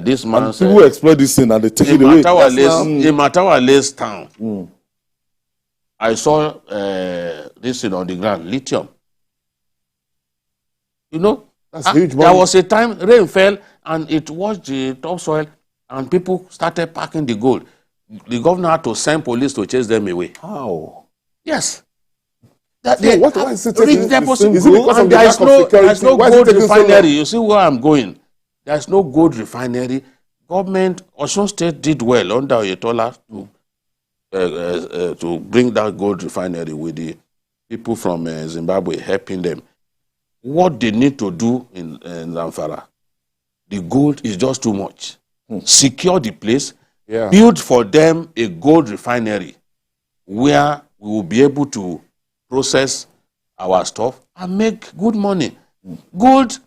this man's. People exploit this thing and they take it away. In Matawale's town. I saw this thing on the ground, lithium. You know, that's huge money. There was a time rain fell and it washed the topsoil and people started packing the gold. The governor had to send police to chase them away. How? Yes. Why is it taking deposit is it because of the lack of security? There's no Why gold is it taking so long? refinery. You see where I'm going. There's no gold refinery. Government, Osun State did well under Oyetola to bring that gold refinery with the people from Zimbabwe helping them. What they need to do in Zamfara, the gold is just too much. Secure the place, build for them a gold refinery where we will be able to process our stuff and make good money. Gold,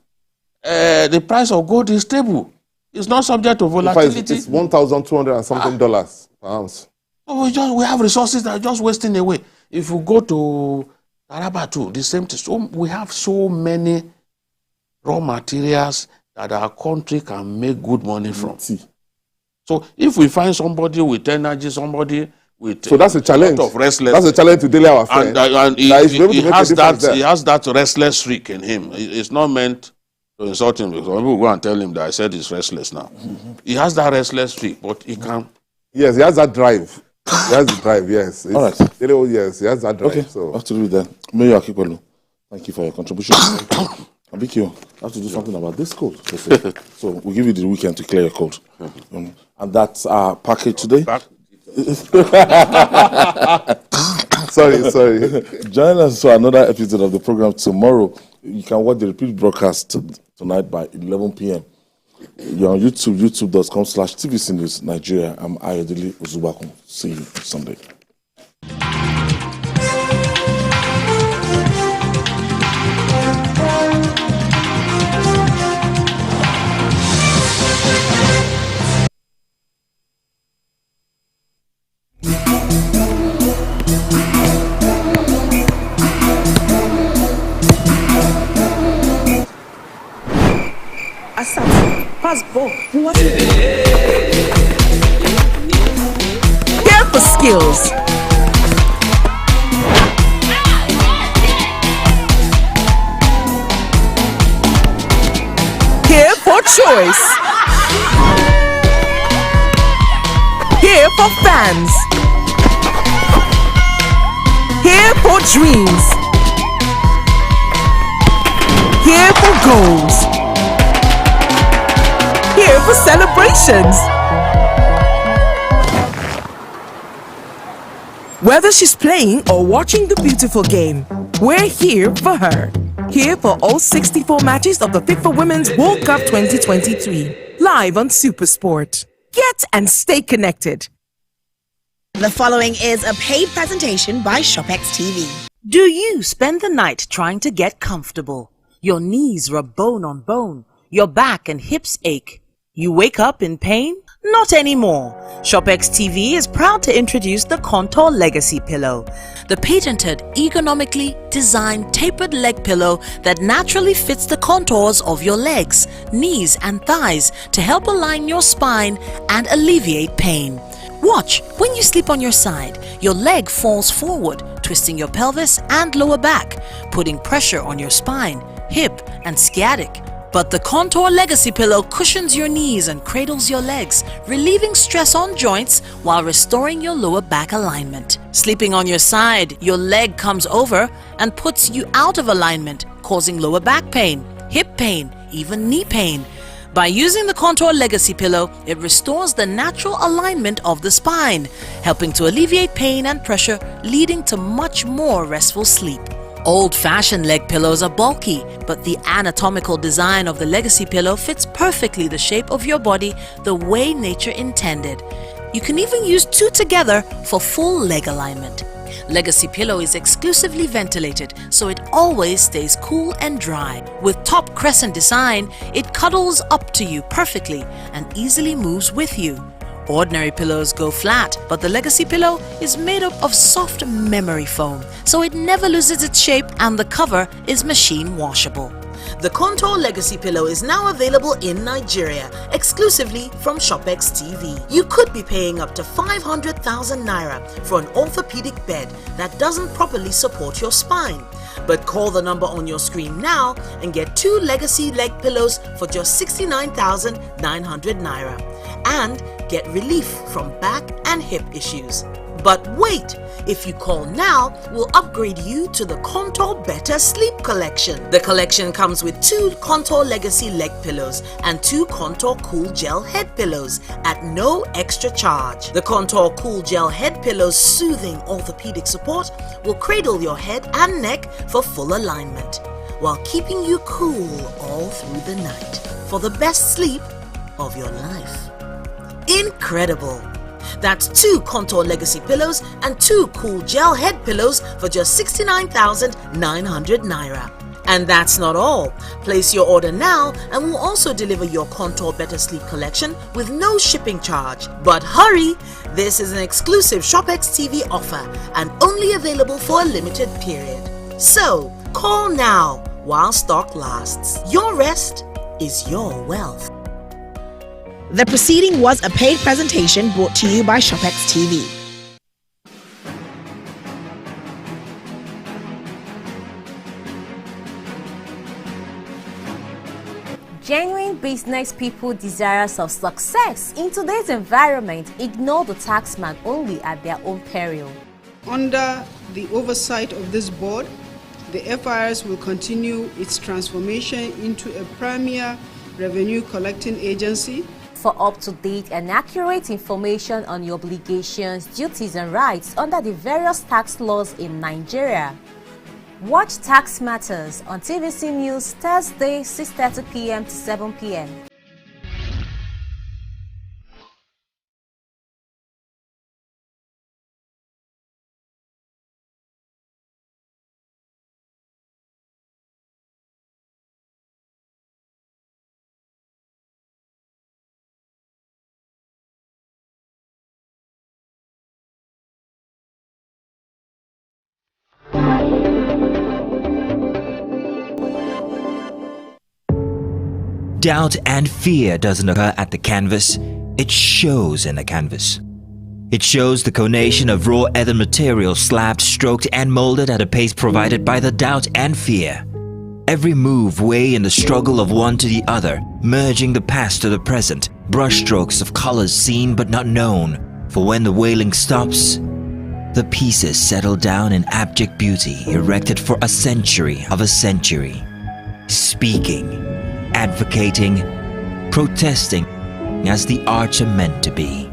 the price of gold is stable. It's not subject to volatility. It's $1,200 and something dollars per ounce. So we have resources that are just wasting away. If you go to Taraba too, the same thing. So we have so many raw materials that our country can make good money from. So if we find somebody with energy, somebody with so that's a challenge. Of restlessness, that's a challenge to daily our friend. And he has that restless streak in him. It's not meant to insult him because people go and tell him that I said he's restless now. He has that restless streak, but he can. Yes, he has that drive. He has the drive, yes. All right. Yes, he has that drive. Okay, so. I have to do with that. Mayor Akipolu, thank you for your contribution. Abikio, I have to do something about this code. So we'll give you the weekend to clear your code. And that's our package today. Sorry. Join us for another episode of the program tomorrow. You can watch the repeat broadcast tonight by 11 p.m. You're on YouTube, youtube.com/TVC News Nigeria. I'm Ayodele Uzubakun. See you Sunday. Pass ball. What? Care for skills. Care for choice. Care for fans. Care for dreams. Care for goals. Here for celebrations. Whether she's playing or watching the beautiful game, we're here for her. Here for all 64 matches of the FIFA Women's World Cup 2023. Live on Supersport. Get and stay connected. The following is a paid presentation by ShopX TV. Do you spend the night trying to get comfortable? Your knees rub bone on bone. Your back and hips ache. You wake up in pain? Not anymore. ShopX TV is proud to introduce the Contour Legacy Pillow, the patented, ergonomically designed tapered leg pillow that naturally fits the contours of your legs, knees and thighs to help align your spine and alleviate pain. Watch, when you sleep on your side, your leg falls forward, twisting your pelvis and lower back, putting pressure on your spine, hip and sciatic. But the Contour Legacy Pillow cushions your knees and cradles your legs, relieving stress on joints while restoring your lower back alignment. Sleeping on your side, your leg comes over and puts you out of alignment, causing lower back pain, hip pain, even knee pain. By using the Contour Legacy Pillow, it restores the natural alignment of the spine, helping to alleviate pain and pressure, leading to much more restful sleep. Old-fashioned leg pillows are bulky, but the anatomical design of the Legacy Pillow fits perfectly the shape of your body the way nature intended. You can even use two together for full leg alignment. Legacy Pillow is exclusively ventilated, so it always stays cool and dry. With top crescent design, it cuddles up to you perfectly and easily moves with you. Ordinary pillows go flat, but the Legacy pillow is made up of soft memory foam, so it never loses its shape and the cover is machine washable. The Contour Legacy pillow is now available in Nigeria, exclusively from ShopX TV. You could be paying up to 500,000 naira for an orthopedic bed that doesn't properly support your spine. But call the number on your screen now and get 2 Legacy leg pillows for just 69,900 naira and get relief from back and hip issues. But wait! If you call now, we'll upgrade you to the Contour Better Sleep Collection. The collection comes with 2 Contour Legacy leg pillows and 2 Contour Cool Gel head pillows at no extra charge. The Contour Cool Gel head pillows' soothing orthopedic support will cradle your head and neck for full alignment, while keeping you cool all through the night for the best sleep of your life. Incredible! That's 2 Contour Legacy pillows and 2 Cool Gel head pillows for just 69,900 naira. And that's not all. Place your order now and we'll also deliver your Contour Better Sleep collection with no shipping charge. But hurry! This is an exclusive ShopX TV offer and only available for a limited period. So, call now while stock lasts. Your rest is your wealth. The proceeding was a paid presentation brought to you by ShopX TV. Genuine business people desirous of success in today's environment ignore the taxman only at their own peril. Under the oversight of this board, the FIRS will continue its transformation into a premier revenue collecting agency. For up-to-date and accurate information on your obligations, duties and rights under the various tax laws in Nigeria, watch Tax Matters on TVC News Thursday 6:30 p.m. to 7 p.m. Doubt and fear doesn't occur at the canvas, it shows in the canvas. It shows the conation of raw earthen material slabbed, stroked and molded at a pace provided by the doubt and fear. Every move way in the struggle of one to the other, merging the past to the present, brushstrokes of colors seen but not known, for when the wailing stops, the pieces settle down in abject beauty erected for a century of a century. Speaking, advocating, protesting as the arts are meant to be.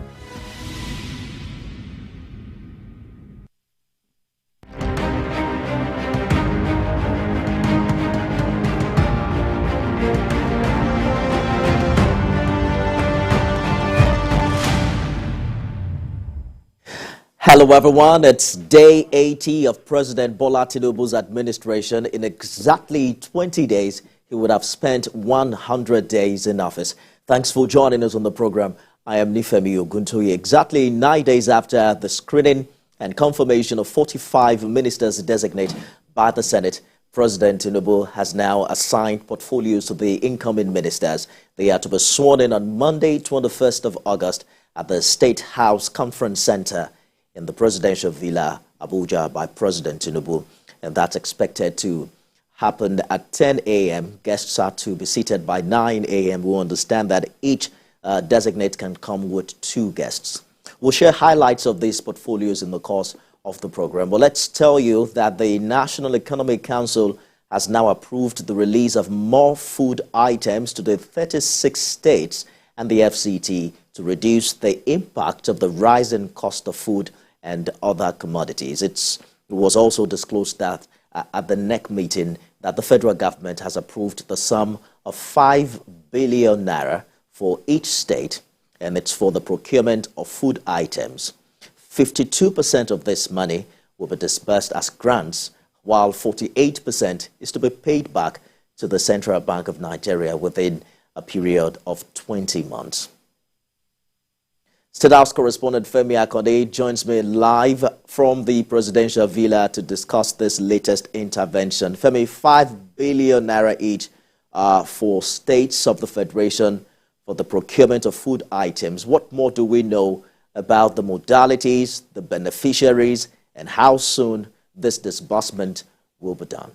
Hello everyone, it's day 80 of President Bola Tinubu's administration. In exactly 20 days, he would have spent 100 days in office. Thanks for joining us on the program. I am Nifemi Oguntoye. Exactly 9 days after the screening and confirmation of 45 ministers designate by the Senate, President Tinubu has now assigned portfolios to the incoming ministers. They are to be sworn in on Monday, 21st of August at the State House Conference Center in the Presidential Villa, Abuja, by President Tinubu. And that's expected to happen at 10 a.m. Guests are to be seated by 9 a.m. We understand that each designate can come with 2 guests. We'll share highlights of these portfolios in the course of the program. But let's tell you that the National Economic Council has now approved the release of more food items to the 36 states and the FCT to reduce the impact of the rising cost of food and other commodities. It was also disclosed that at the NEC meeting that the federal government has approved the sum of 5 billion naira for each state, and it's for the procurement of food items. 52% of this money will be disbursed as grants, while 48% is to be paid back to the Central Bank of Nigeria within a period of 20 months. State House correspondent Femi Akonde joins me live from the presidential villa to discuss this latest intervention. Femi, 5 billion naira each for states of the Federation for the procurement of food items. What more do we know about the modalities, the beneficiaries, and how soon this disbursement will be done?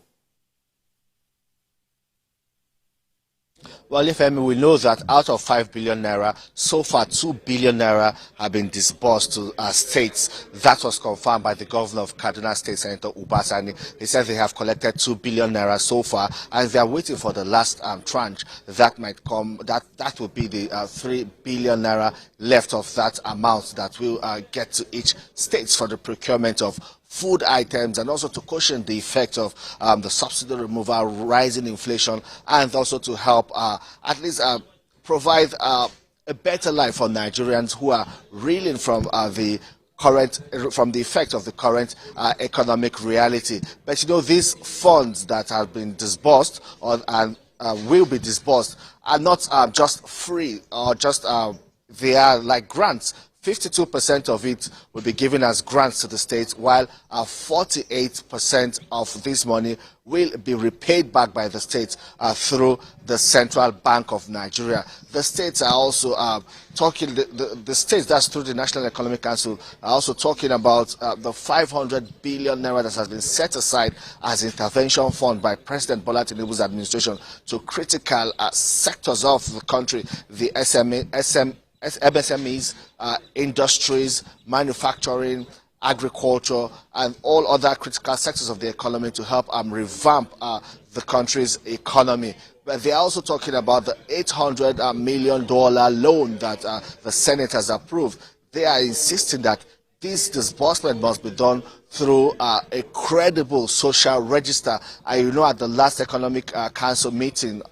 Well, Ifemi, we know that out of 5 billion naira, so far 2 billion naira have been disbursed to states. That was confirmed by the governor of Kaduna State, Senator Ubasani. He said they have collected 2 billion naira so far, and they are waiting for the last tranche that might come. That will be the 3 billion naira left of that amount that will get to each state for the procurement of food items, and also to cushion the effect of the subsidy removal, rising inflation, and also to help at least provide a better life for Nigerians who are reeling from the effect of the current economic reality. But you know, these funds that have been disbursed and will be disbursed are not just free or just they are like grants. 52% of it will be given as grants to the states, while 48% of this money will be repaid back by the states through the Central Bank of Nigeria. The states are also talking, the states, that's through the National Economic Council, are also talking about the 500 billion naira that has been set aside as intervention fund by President Bola Tinubu's administration to critical sectors of the country, the MSMEs, industries, manufacturing, agriculture, and all other critical sectors of the economy to help revamp the country's economy. But they are also talking about the $800 million loan that the Senate has approved. They are insisting that this disbursement must be done through a credible social register. You know, at the last Economic Council meeting,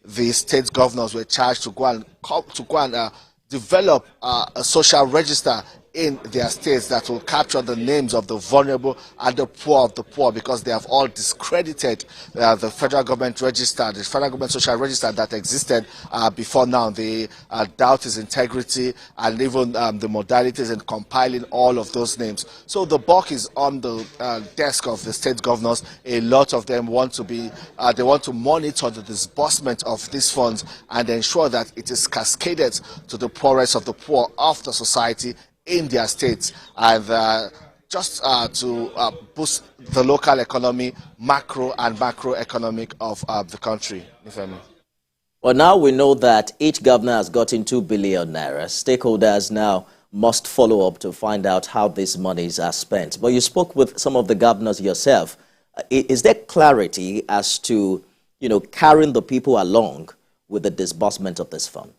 the state governors were charged to go and develop a social register in their states that will capture the names of the vulnerable and the poor of the poor, because they have all discredited the federal government register, the federal government social register that existed before now. They doubt its integrity and even the modalities in compiling all of those names. So the buck is on the desk of the state governors. A lot of them want to be, they want to monitor the disbursement of these funds and ensure that it is cascaded to the poorest of the poor of the society in their states, and just to boost the local economy, macro and macroeconomic of the country. Well, now we know that each governor has gotten 2 billion naira. Stakeholders now must follow up to find out how these monies are spent. But you spoke with some of the governors yourself. Is there clarity as to, you know, carrying the people along with the disbursement of this fund?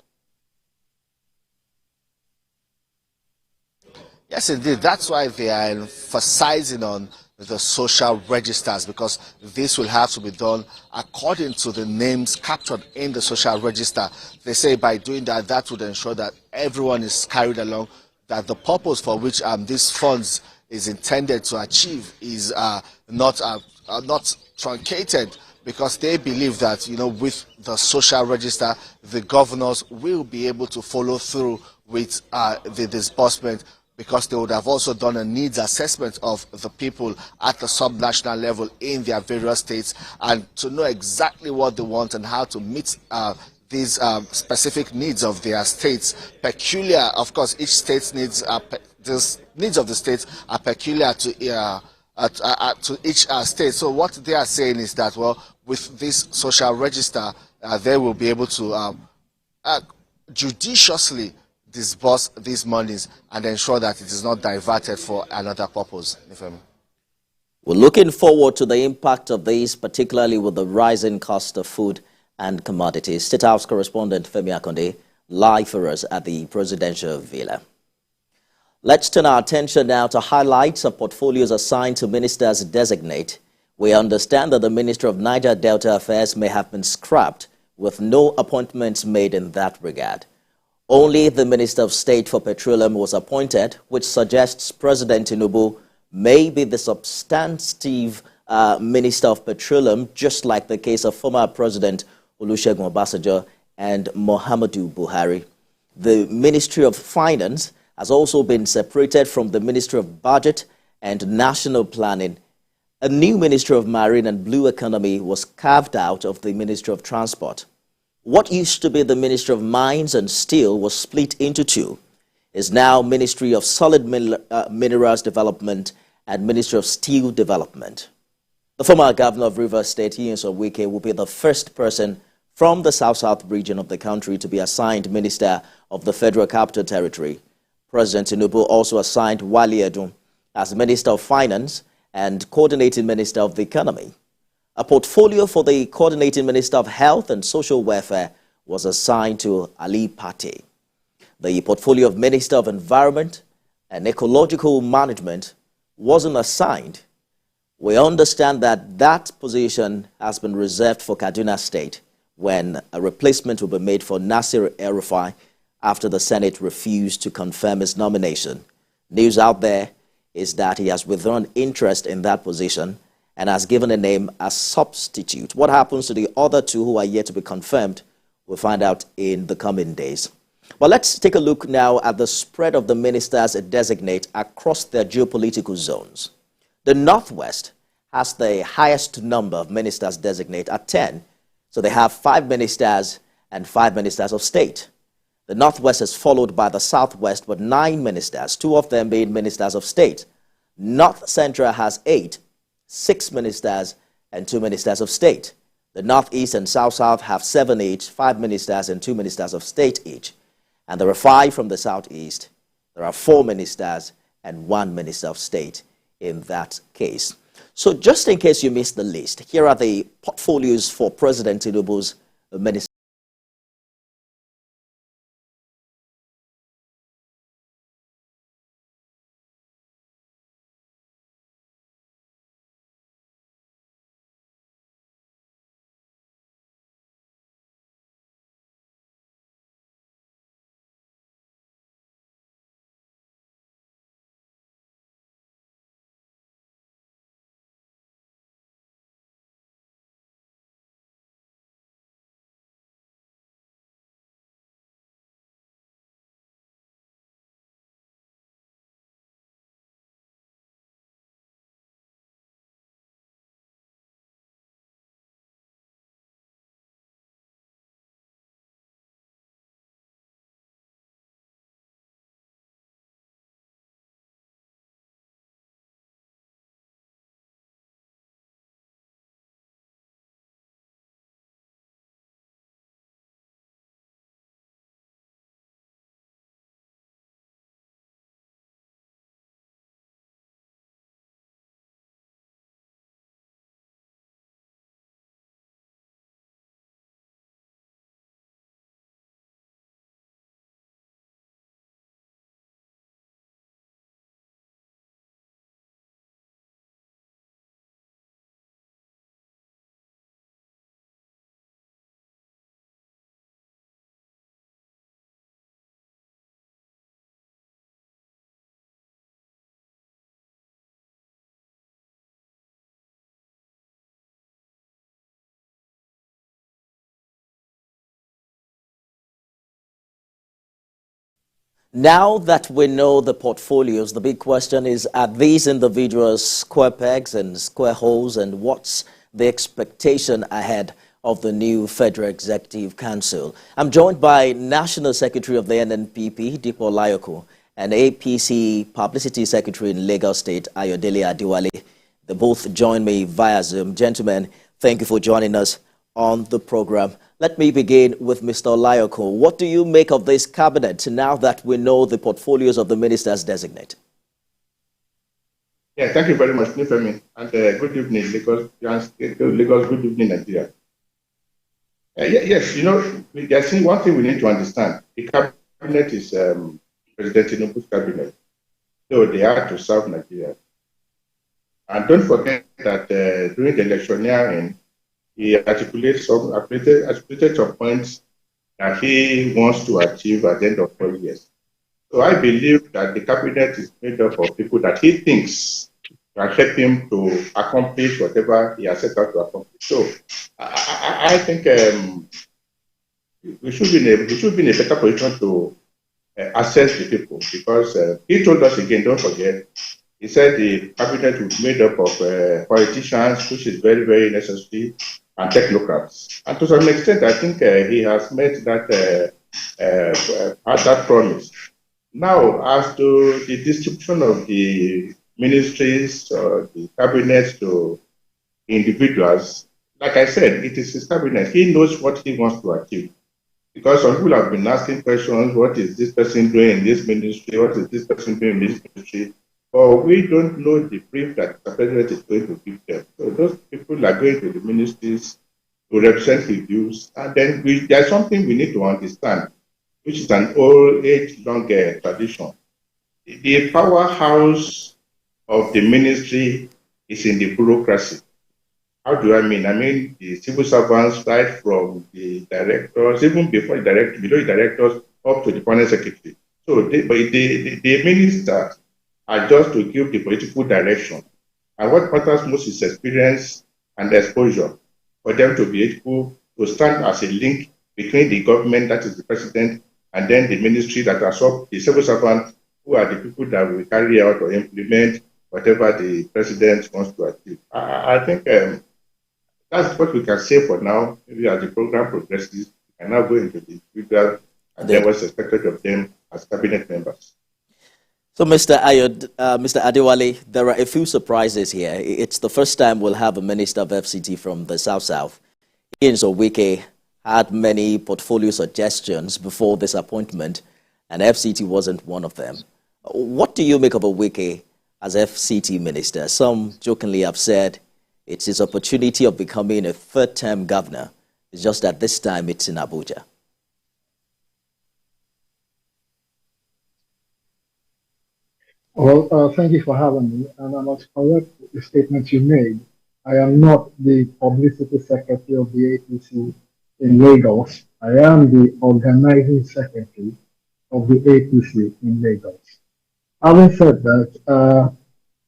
Yes, indeed. That's why they are emphasizing on the social registers, because this will have to be done according to the names captured in the social register. They say by doing that, that would ensure that everyone is carried along, that the purpose for which these funds is intended to achieve is not truncated, because they believe that, you know, with the social register, the governors will be able to follow through with the disbursement, because they would have also done a needs assessment of the people at the subnational level in their various states, and to know exactly what they want and how to meet these specific needs of their states. Peculiar, of course, each state's needs, the needs of the states are peculiar to each state. So what they are saying is that, well, with this social register, they will be able to judiciously disburse these monies and ensure that it is not diverted for another purpose. We're looking forward to the impact of these, particularly with the rising cost of food and commodities. State House correspondent Femi Akonde, live for us at the presidential villa. Let's turn our attention now to highlights of portfolios assigned to ministers designate. We understand that the Ministry of Niger Delta Affairs may have been scrapped, with no appointments made in that regard. Only the Minister of State for Petroleum was appointed, which suggests President Tinubu may be the substantive Minister of Petroleum, just like the case of former President Olusegun Obasanjo and Muhammadu Buhari. The Ministry of Finance has also been separated from the Ministry of Budget and National Planning. A new Ministry of Marine and Blue Economy was carved out of the Ministry of Transport. What used to be the Ministry of Mines and Steel was split into two. Is now Ministry of Solid Minerals Development and Ministry of Steel Development. The former governor of Rivers State, Nyesom Wike, will be the first person from the South-South region of the country to be assigned Minister of the Federal Capital Territory. President Tinubu also assigned Wale Edun as Minister of Finance and Coordinating Minister of the Economy. A portfolio for the Coordinating Minister of Health and Social Welfare was assigned to Ali Pate. The portfolio of Minister of Environment and Ecological Management wasn't assigned. We understand that that position has been reserved for Kaduna State when a replacement will be made for Nasir El-Rufai after the Senate refused to confirm his nomination. News out there is that he has withdrawn interest in that position and has given a name as substitute. What happens to the other two who are yet to be confirmed, we'll find out in the coming days. But let's take a look now at the spread of the ministers designate across their geopolitical zones. The Northwest has the highest number of ministers designate at 10. So they have 5 ministers and 5 ministers of state. The Northwest is followed by the Southwest with 9 ministers, 2 of them being ministers of state. North Central has 8, 6 ministers and 2 ministers of state. The Northeast and South-South have 7 each, 5 ministers and 2 ministers of state each. And there are 5 from the Southeast. There are 4 ministers and 1 minister of state in that case. So just in case you missed the list, here are the portfolios for President Tinubu's ministers. Now that we know the portfolios, the big question is, are these individuals square pegs and square holes, and what's the expectation ahead of the new Federal Executive Council? I'm joined by National Secretary of the NNPP, Dipo Layoko, and APC Publicity Secretary in Lagos State, Ayodele Adiwale. They both join me via Zoom. Gentlemen, thank you for joining us on the program. Let me begin with Mr. Layoko. What do you make of this cabinet now that we know the portfolios of the ministers designate? Yeah, thank you very much, Nifemi, and good evening, Lagos, good evening, Nigeria. Yes, you know, there's one thing we need to understand. The cabinet is President Tinubu's cabinet, so they are to serve Nigeria. And don't forget that during the electioneering, he articulated some points that he wants to achieve at the end of 4 years. So I believe that the cabinet is made up of people that he thinks can help him to accomplish whatever he has set out to accomplish. So I think we should be in a better position to assess the people, because he told us again, don't forget, he said the cabinet was made up of politicians, which is very, very necessary, and technocrats. And to some extent, I think he has met that promise. Now, as to the distribution of the ministries or the cabinets to individuals, like I said, it is his cabinet. He knows what he wants to achieve. Because some people have been asking questions, what is this person doing in this ministry? What is this person doing in this ministry? But we don't know the brief that the president is going to give them. So those people are going to the ministries to represent his views. And then there's something we need to understand, which is an old age-long tradition. The powerhouse of the ministry is in the bureaucracy. How do I mean? I mean the civil servants, right from the directors, even before the director, below the directors, up to the permanent secretary. So the ministers are just to give the political direction. And what matters most is experience and exposure for them to be able to stand as a link between the government, that is the president, and then the ministry that are the civil servants, who are the people that will carry out or implement whatever the president wants to achieve. I think that's what we can say for now. Maybe as the program progresses, we can now go into the individual and then what's expected of them as cabinet members. So, Mr. Adewale, there are a few surprises here. It's the first time we'll have a minister of FCT from the South. Ian Wike had many portfolio suggestions before this appointment, and FCT wasn't one of them. What do you make of Wike as FCT minister? Some jokingly have said it's his opportunity of becoming a third-term governor. It's just that this time it's in Abuja. Well, thank you for having me. And I must correct the statement you made. I am not the publicity secretary of the APC in Lagos. I am the organizing secretary of the APC in Lagos. Having said that,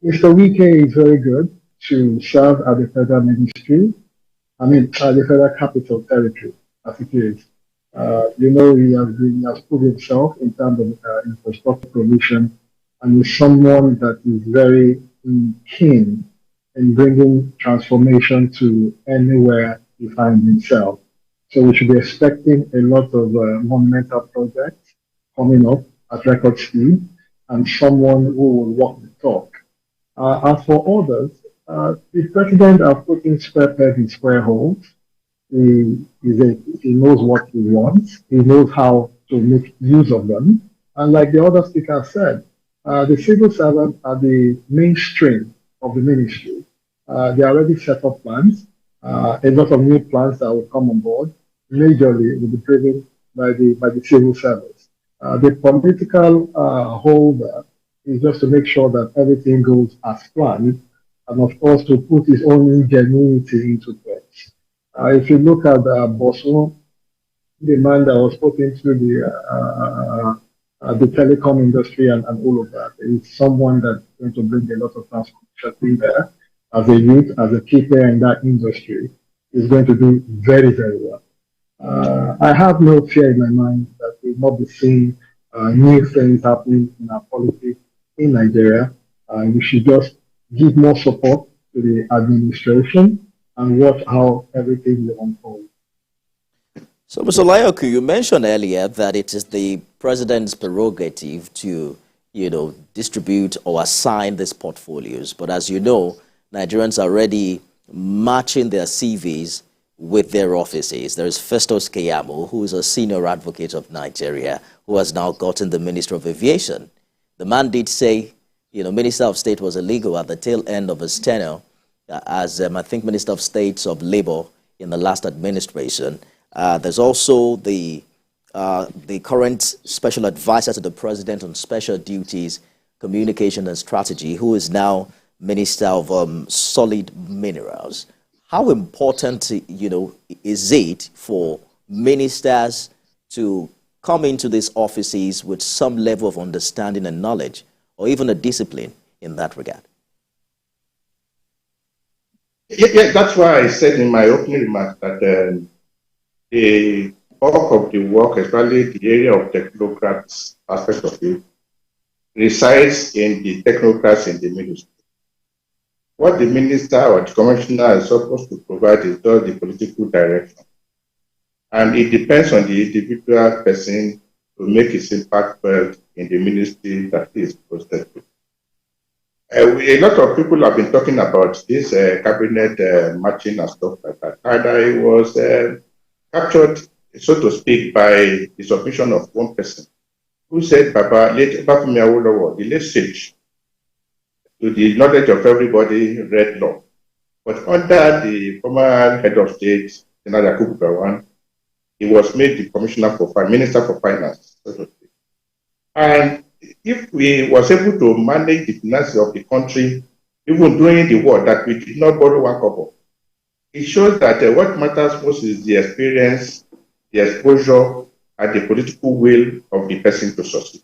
Mr. Wike is very good to serve at the federal ministry, at the federal capital territory, as it is. He has proved himself in terms of infrastructure provision, and is someone that is very keen in bringing transformation to anywhere he finds himself. So we should be expecting a lot of monumental projects coming up at record speed, and someone who will walk the talk. As for others, the president has put in square pegs in square holes. He knows what he wants. He knows how to make use of them. And like the other speaker said, the civil servants are the mainstream of the ministry. They already set up plans. A lot of new plans that will come on board, majorly will be driven by the civil servants. The political holder is just to make sure that everything goes as planned, and of course to put his own ingenuity into place. If you look at Bosun, the man that was put into the telecom industry and all of that, is someone that's going to bring a lot of transformation there. As a youth, as a key player in that industry, is going to do very, very well. I have no fear in my mind that we will not be seeing new things happening in our politics in Nigeria. We should just give more support to the administration and watch how everything will unfold. So, Mr. Layoku, you mentioned earlier that it is the president's prerogative to, distribute or assign these portfolios. But as you know, Nigerians are already matching their CVs with their offices. There is Festus Keyamo, who is a senior advocate of Nigeria, who has now gotten the Minister of Aviation. The man did say, Minister of State was illegal at the tail end of his tenure as, I think, Minister of State of Labor in the last administration. There's also the current special advisor to the president on special duties, communication and strategy, who is now Minister of Solid Minerals. How important, is it for ministers to come into these offices with some level of understanding and knowledge, or even a discipline in that regard? Yeah, that's why I said in my opening remarks that the bulk of the work, especially the area of technocrats aspect of it, resides in the technocrats in the ministry. What the minister or the commissioner is supposed to provide is just the political direction. And it depends on the individual person to make his impact felt in the ministry that he is posted to. A lot of people have been talking about this cabinet matching and stuff like that. And I was captured, so to speak, by the submission of one person who said, Baba, late Bafumi Awolowo, the late sage, to the knowledge of everybody, read law. But under the former head of state, General Yakubu Gowon, he was made the commissioner for Minister for Finance, so to speak. And if we was able to manage the finances of the country, even during the war, that we did not borrow one kobo, it shows that what matters most is the experience, the exposure, and the political will of the person to succeed.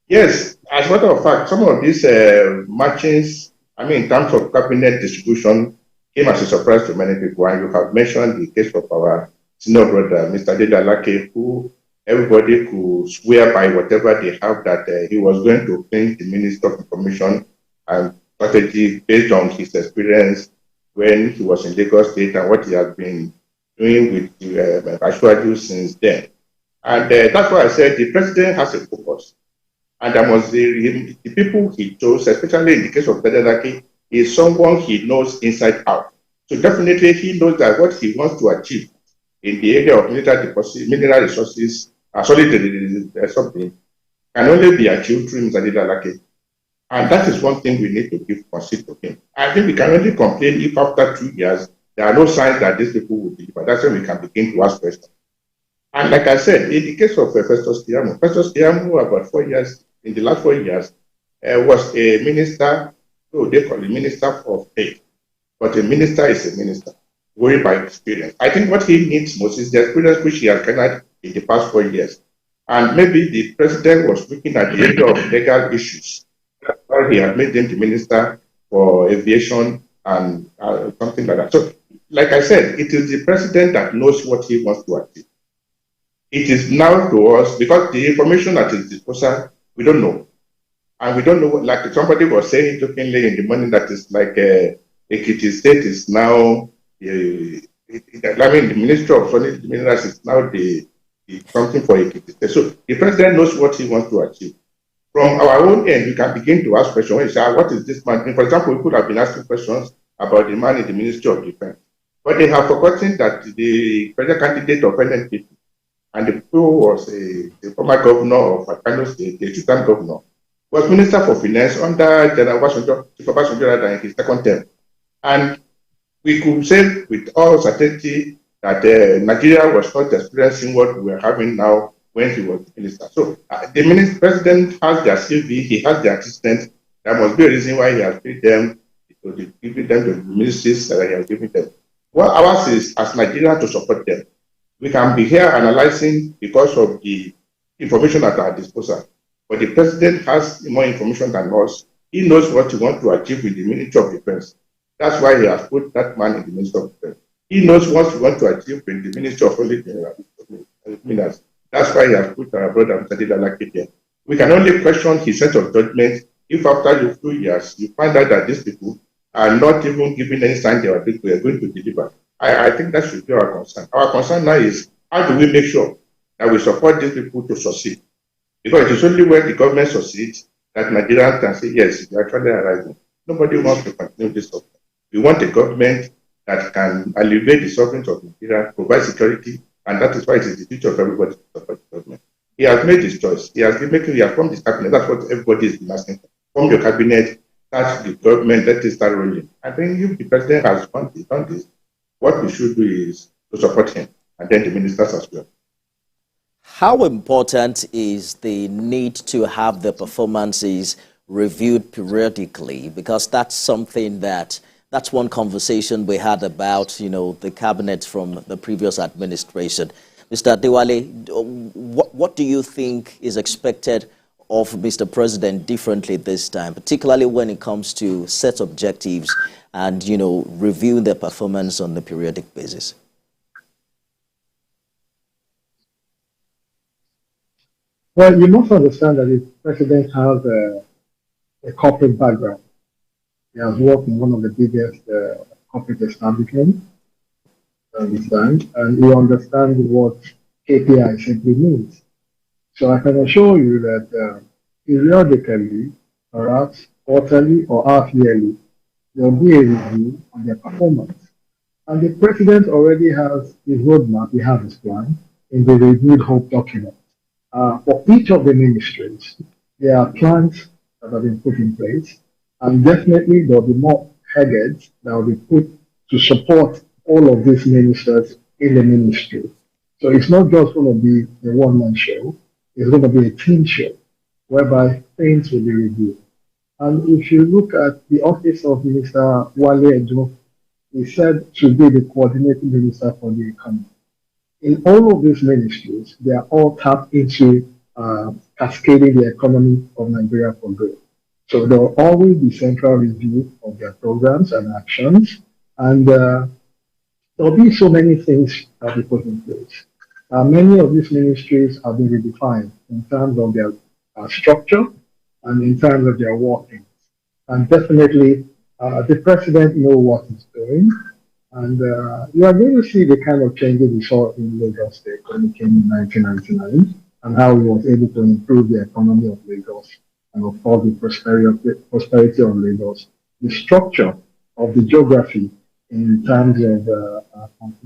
Yes, as a matter of fact, some of these matchings, in terms of cabinet distribution, came as a surprise to many people. And you have mentioned the case of our senior brother, Mr. Dedalake, who everybody could swear by whatever they have that he was going to clean the Minister of Information and Strategy based on his experience when he was in Lagos State and what he has been doing with the Ashwaju since then. And that's why I said the president has a focus. And there must be the people he chose, especially in the case of Dedalake, is someone he knows inside out. So definitely he knows that what he wants to achieve in the area of mineral resources, something, can only be achieved through Mr. Dedalake. And that is one thing we need to give conceit to him. I think we can only complain if after 2 years, there are no signs that these people will deliver. That's when we can begin to ask questions. And like I said, in the case of Festus Keyamo, about 4 years, in the last 4 years, was a minister, they call it Minister of State. But a minister is a minister, going by experience. I think what he needs most is the experience which he has garnered in the past 4 years. And maybe the president was looking at the area of legal issues. That's why he had made him the minister for aviation and something like that. So, like I said, it is the president that knows what he wants to achieve. It is now to us, because the information at his disposal, we don't know. And we don't know, like somebody was saying jokingly in the morning, that is like Ekiti State is now, the Ministry of Solid Minerals is now the something for Ekiti State. So the president knows what he wants to achieve. From our own end, we can begin to ask questions. What is this man? For example, we could have been asking questions about the man in the Ministry of Defense. But they have forgotten that the president candidate of NNPP and the who was a former governor of Kano State, the assistant governor, was Minister for Finance under General Obasanjo in his second term. And we could say with all certainty that Nigeria was not experiencing what we are having now when he was minister. So the president has their CV, he has their assistant. There must be a reason why he has paid them, giving them the ministries that he has given them. Well, ours is as Nigeria to support them. We can be here analyzing because of the information at our disposal. But the president has more information than us. He knows what he wants to achieve with the Ministry of Defense. That's why he has put that man in the Ministry of Defense. He knows what he wants to achieve with the Ministry of Solid Minerals. That's why he has put our brother Mr. Dedalake there. We can only question his sense of judgment if after a few years you find out that these people are not even giving any sign they are going to deliver. I think that should be our concern. Our concern now is how do we make sure that we support these people to succeed? Because it is only when the government succeeds that Nigerians can say, yes, they are actually arising. Nobody wants to continue this suffering. We want a government that can alleviate the suffering of Nigeria, provide security, and that is why it is the duty of everybody to support the government. He has made his choice. He has formed his cabinet. That's what everybody is asking for. Form your cabinet, start the government, let it start rolling. I think if the president has done this, what we should do is to support him, and then the ministers as well. How important is the need to have the performances reviewed periodically? Because that's something that's one conversation we had about, the cabinet from the previous administration. Mr. Adewale, what do you think is expected of Mr. President differently this time, particularly when it comes to set objectives and, reviewing their performance on a periodic basis? Well, you must understand that the president has a corporate background. He has worked in one of the biggest corporate establishments, understand, and he understands what KPI simply means. So I can assure you that periodically, perhaps quarterly or half yearly, there will be a review on their performance. And the president already has his roadmap, he has his plan in the reviewed hope document. For each of the ministries, there are plans that have been put in place, and definitely there will be more heads that will be put to support all of these ministers in the ministry. So it's not just going to be a one-man show, it's going to be a team show whereby things will be reviewed. And if you look at the office of Minister Wale Edo, he said to be the coordinating minister for the economy. In all of these ministries, they are all tapped into cascading the economy of Nigeria for good. So there will always be central review of their programs and actions, and there will be so many things that we put in place. Many of these ministries have been redefined in terms of their structure and in terms of their workings. And definitely, the president knows what he's doing. And you are going to see the kind of changes we saw in Lagos State when he came in 1999 and how he was able to improve the economy of Lagos and, of course, the prosperity of Lagos. The structure of the geography in terms of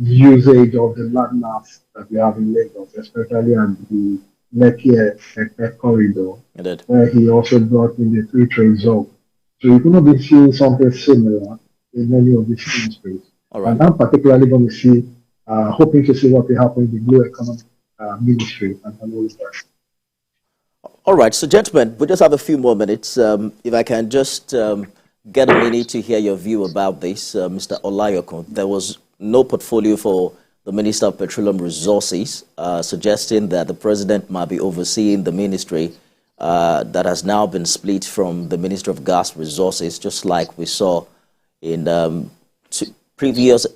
usage of the landmass that we have in Lagos, especially at the Lekki corridor, where he also brought in the free trade zone. So you're going to be seeing something similar in many of these industries. Right. And I'm particularly going to see, hoping to see what will happen in the blue economy ministry and all of that. All right, so gentlemen, we just have a few more minutes. If I can just get a minute to hear your view about this, Mr. Olayokun. There was no portfolio for the Minister of Petroleum Resources, suggesting that the president might be overseeing the ministry that has now been split from the Minister of Gas Resources, just like we saw in previous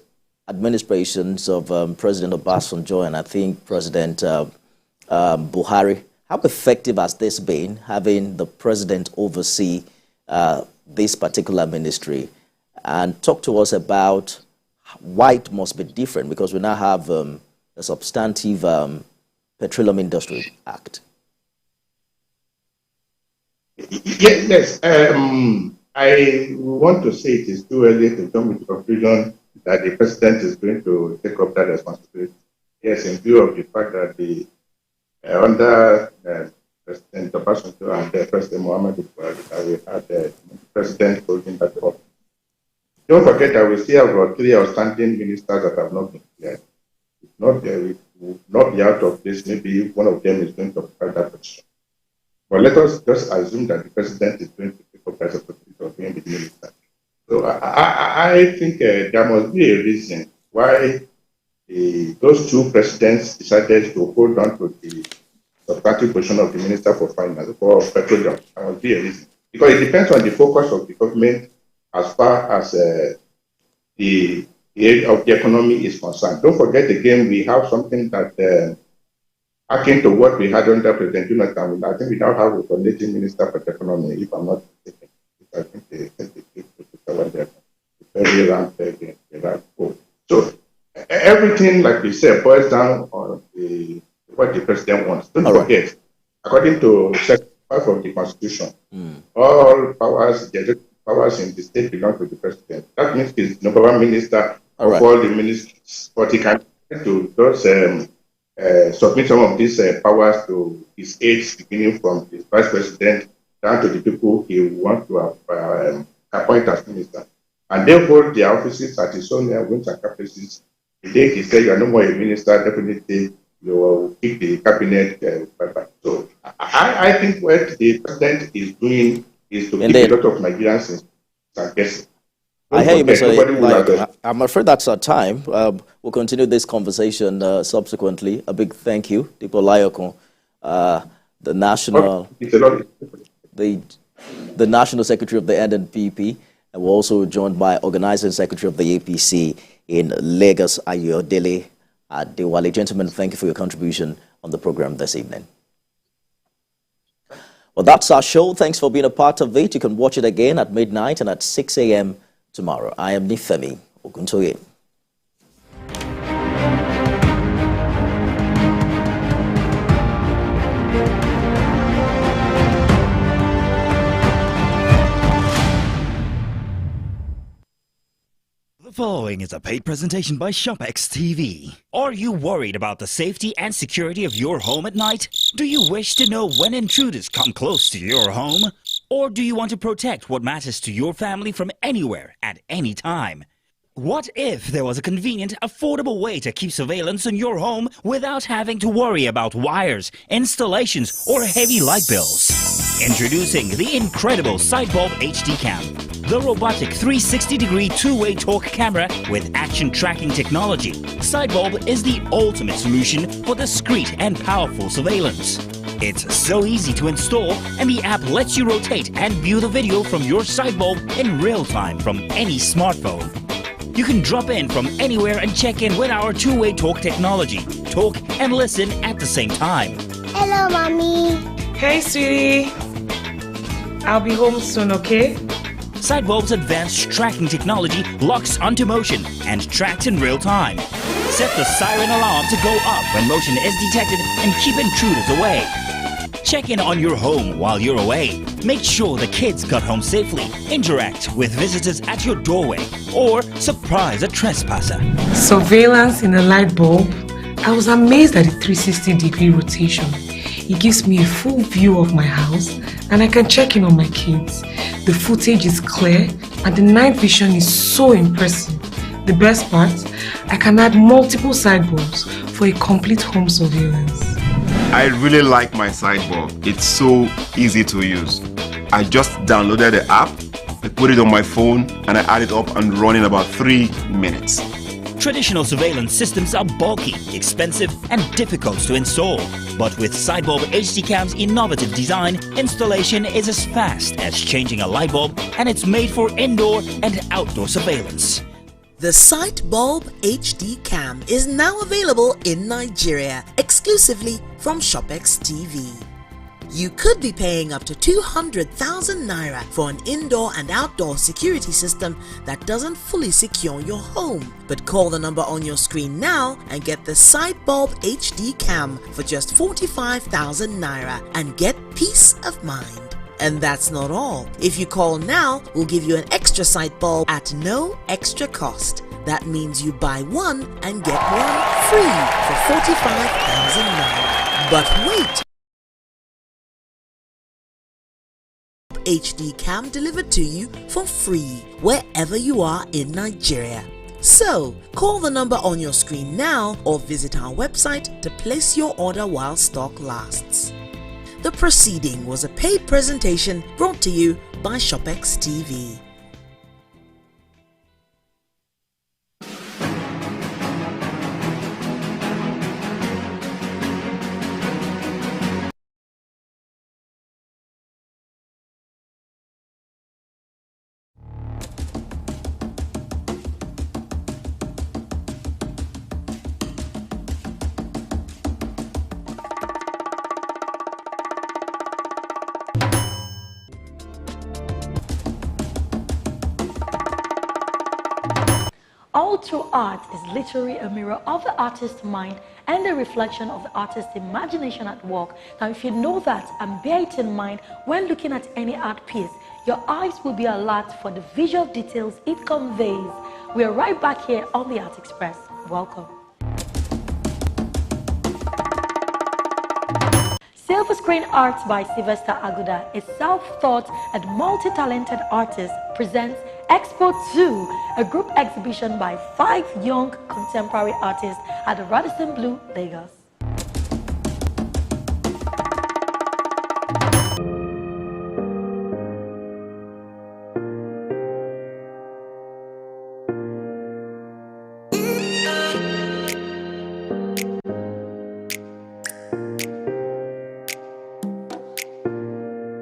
administrations of President Obasanjo and I think President Buhari. How effective has this been, having the president oversee this particular ministry? And talk to us about why it must be different, because we now have a substantive Petroleum Industry Act. Yes. I want to say it is too early to come to the conclusion that the president is going to take up that responsibility. Yes, in view of the fact that the under President Obasanjo and President Muhammadu Buhari, we had the president holding that up. Don't forget that we still have about 3 outstanding ministers that have not been cleared. If not, we will not be out of this. Maybe one of them is going to occupy that position. But let us just assume that the president is going to take up that responsibility of being the minister. So I think there must be a reason why those two presidents decided to hold on to the substantive position of the Minister for Finance, for Petroleum. There must be a reason. Because it depends on the focus of the government as far as the area of the economy is concerned. Don't forget again, we have something that akin to what we had under President Jonathan. I think we now have a coordinating minister for the economy, if I'm not mistaken. I think they very round peg. So everything, like we said, boils down on what the president wants. Don't forget, according to Section 5 of the Constitution, all powers, the powers in the state belong to the president. That means he's number one minister of all the ministers, but he can to those submit some of these powers to his aides, beginning from his vice president down to the people he wants to appoint as minister. And they hold their offices at his own whims and caprices. The day he said you are no more a minister, definitely you will keep the cabinet. So I think what the president is doing is to keep a lot of Nigerians guessing. I hear you, Mr. I'm afraid that's our time. We'll continue this conversation subsequently. A big thank you, Dipo Layokun, the National Secretary of the NNPP, and we're also joined by Organizing Secretary of the APC in Lagos, Ayodele Adewale. Gentlemen, thank you for your contribution on the program this evening. Well, that's our show. Thanks for being a part of it. You can watch it again at midnight and at 6 a.m. tomorrow. I am Nifemi Oguntoye. The following is a paid presentation by ShopX TV. Are you worried about the safety and security of your home at night? Do you wish to know when intruders come close to your home? Or do you want to protect what matters to your family from anywhere at any time? What if there was a convenient, affordable way to keep surveillance on your home without having to worry about wires, installations, or heavy light bills? Introducing the incredible Sidebulb HD Cam, the robotic 360-degree two-way torque camera with action tracking technology. Sidebulb is the ultimate solution for discreet and powerful surveillance. It's so easy to install, and the app lets you rotate and view the video from your Sidebulb in real time from any smartphone. You can drop in from anywhere and check in with our two-way talk technology. Talk and listen at the same time. Hello, Mommy. Hey, sweetie. I'll be home soon, okay? Sidebulb's advanced tracking technology locks onto motion and tracks in real time. Set the siren alarm to go up when motion is detected and keep intruders away. Check in on your home while you're away. Make sure the kids got home safely. Interact with visitors at your doorway or surprise a trespasser. Surveillance in a light bulb. I was amazed at the 360-degree rotation. It gives me a full view of my house and I can check in on my kids. The footage is clear and the night vision is so impressive. The best part, I can add multiple sidebulbs for a complete home surveillance. I really like my Sidebulb. It's so easy to use. I just downloaded the app, I put it on my phone, and I add it up and run in about 3 minutes. Traditional surveillance systems are bulky, expensive, and difficult to install. But with Sidebulb HD Cam's innovative design, installation is as fast as changing a light bulb, and it's made for indoor and outdoor surveillance. The Sidebulb HD Cam is now available in Nigeria, exclusively from ShopX TV. You could be paying up to 200,000 naira for an indoor and outdoor security system that doesn't fully secure your home. But call the number on your screen now and get the Sidebulb HD Cam for just 45,000 naira and get peace of mind. And that's not all. If you call now, we'll give you an extra Sidebulb at no extra cost. That means you buy one and get one free for 45,000 naira. But wait! HD Cam delivered to you for free wherever you are in Nigeria. So, call the number on your screen now or visit our website to place your order while stock lasts. The proceeding was a paid presentation brought to you by ShopX TV. All true art is literally a mirror of the artist's mind and a reflection of the artist's imagination at work. Now, if you know that and bear it in mind when looking at any art piece, your eyes will be alert for the visual details it conveys. We are right back here on the Art Express. Welcome. Silver Screen Art by Sylvester Aguda, a self-taught and multi-talented artist, presents Expo 2, a group exhibition by 5 young contemporary artists at the Radisson Blu, Lagos.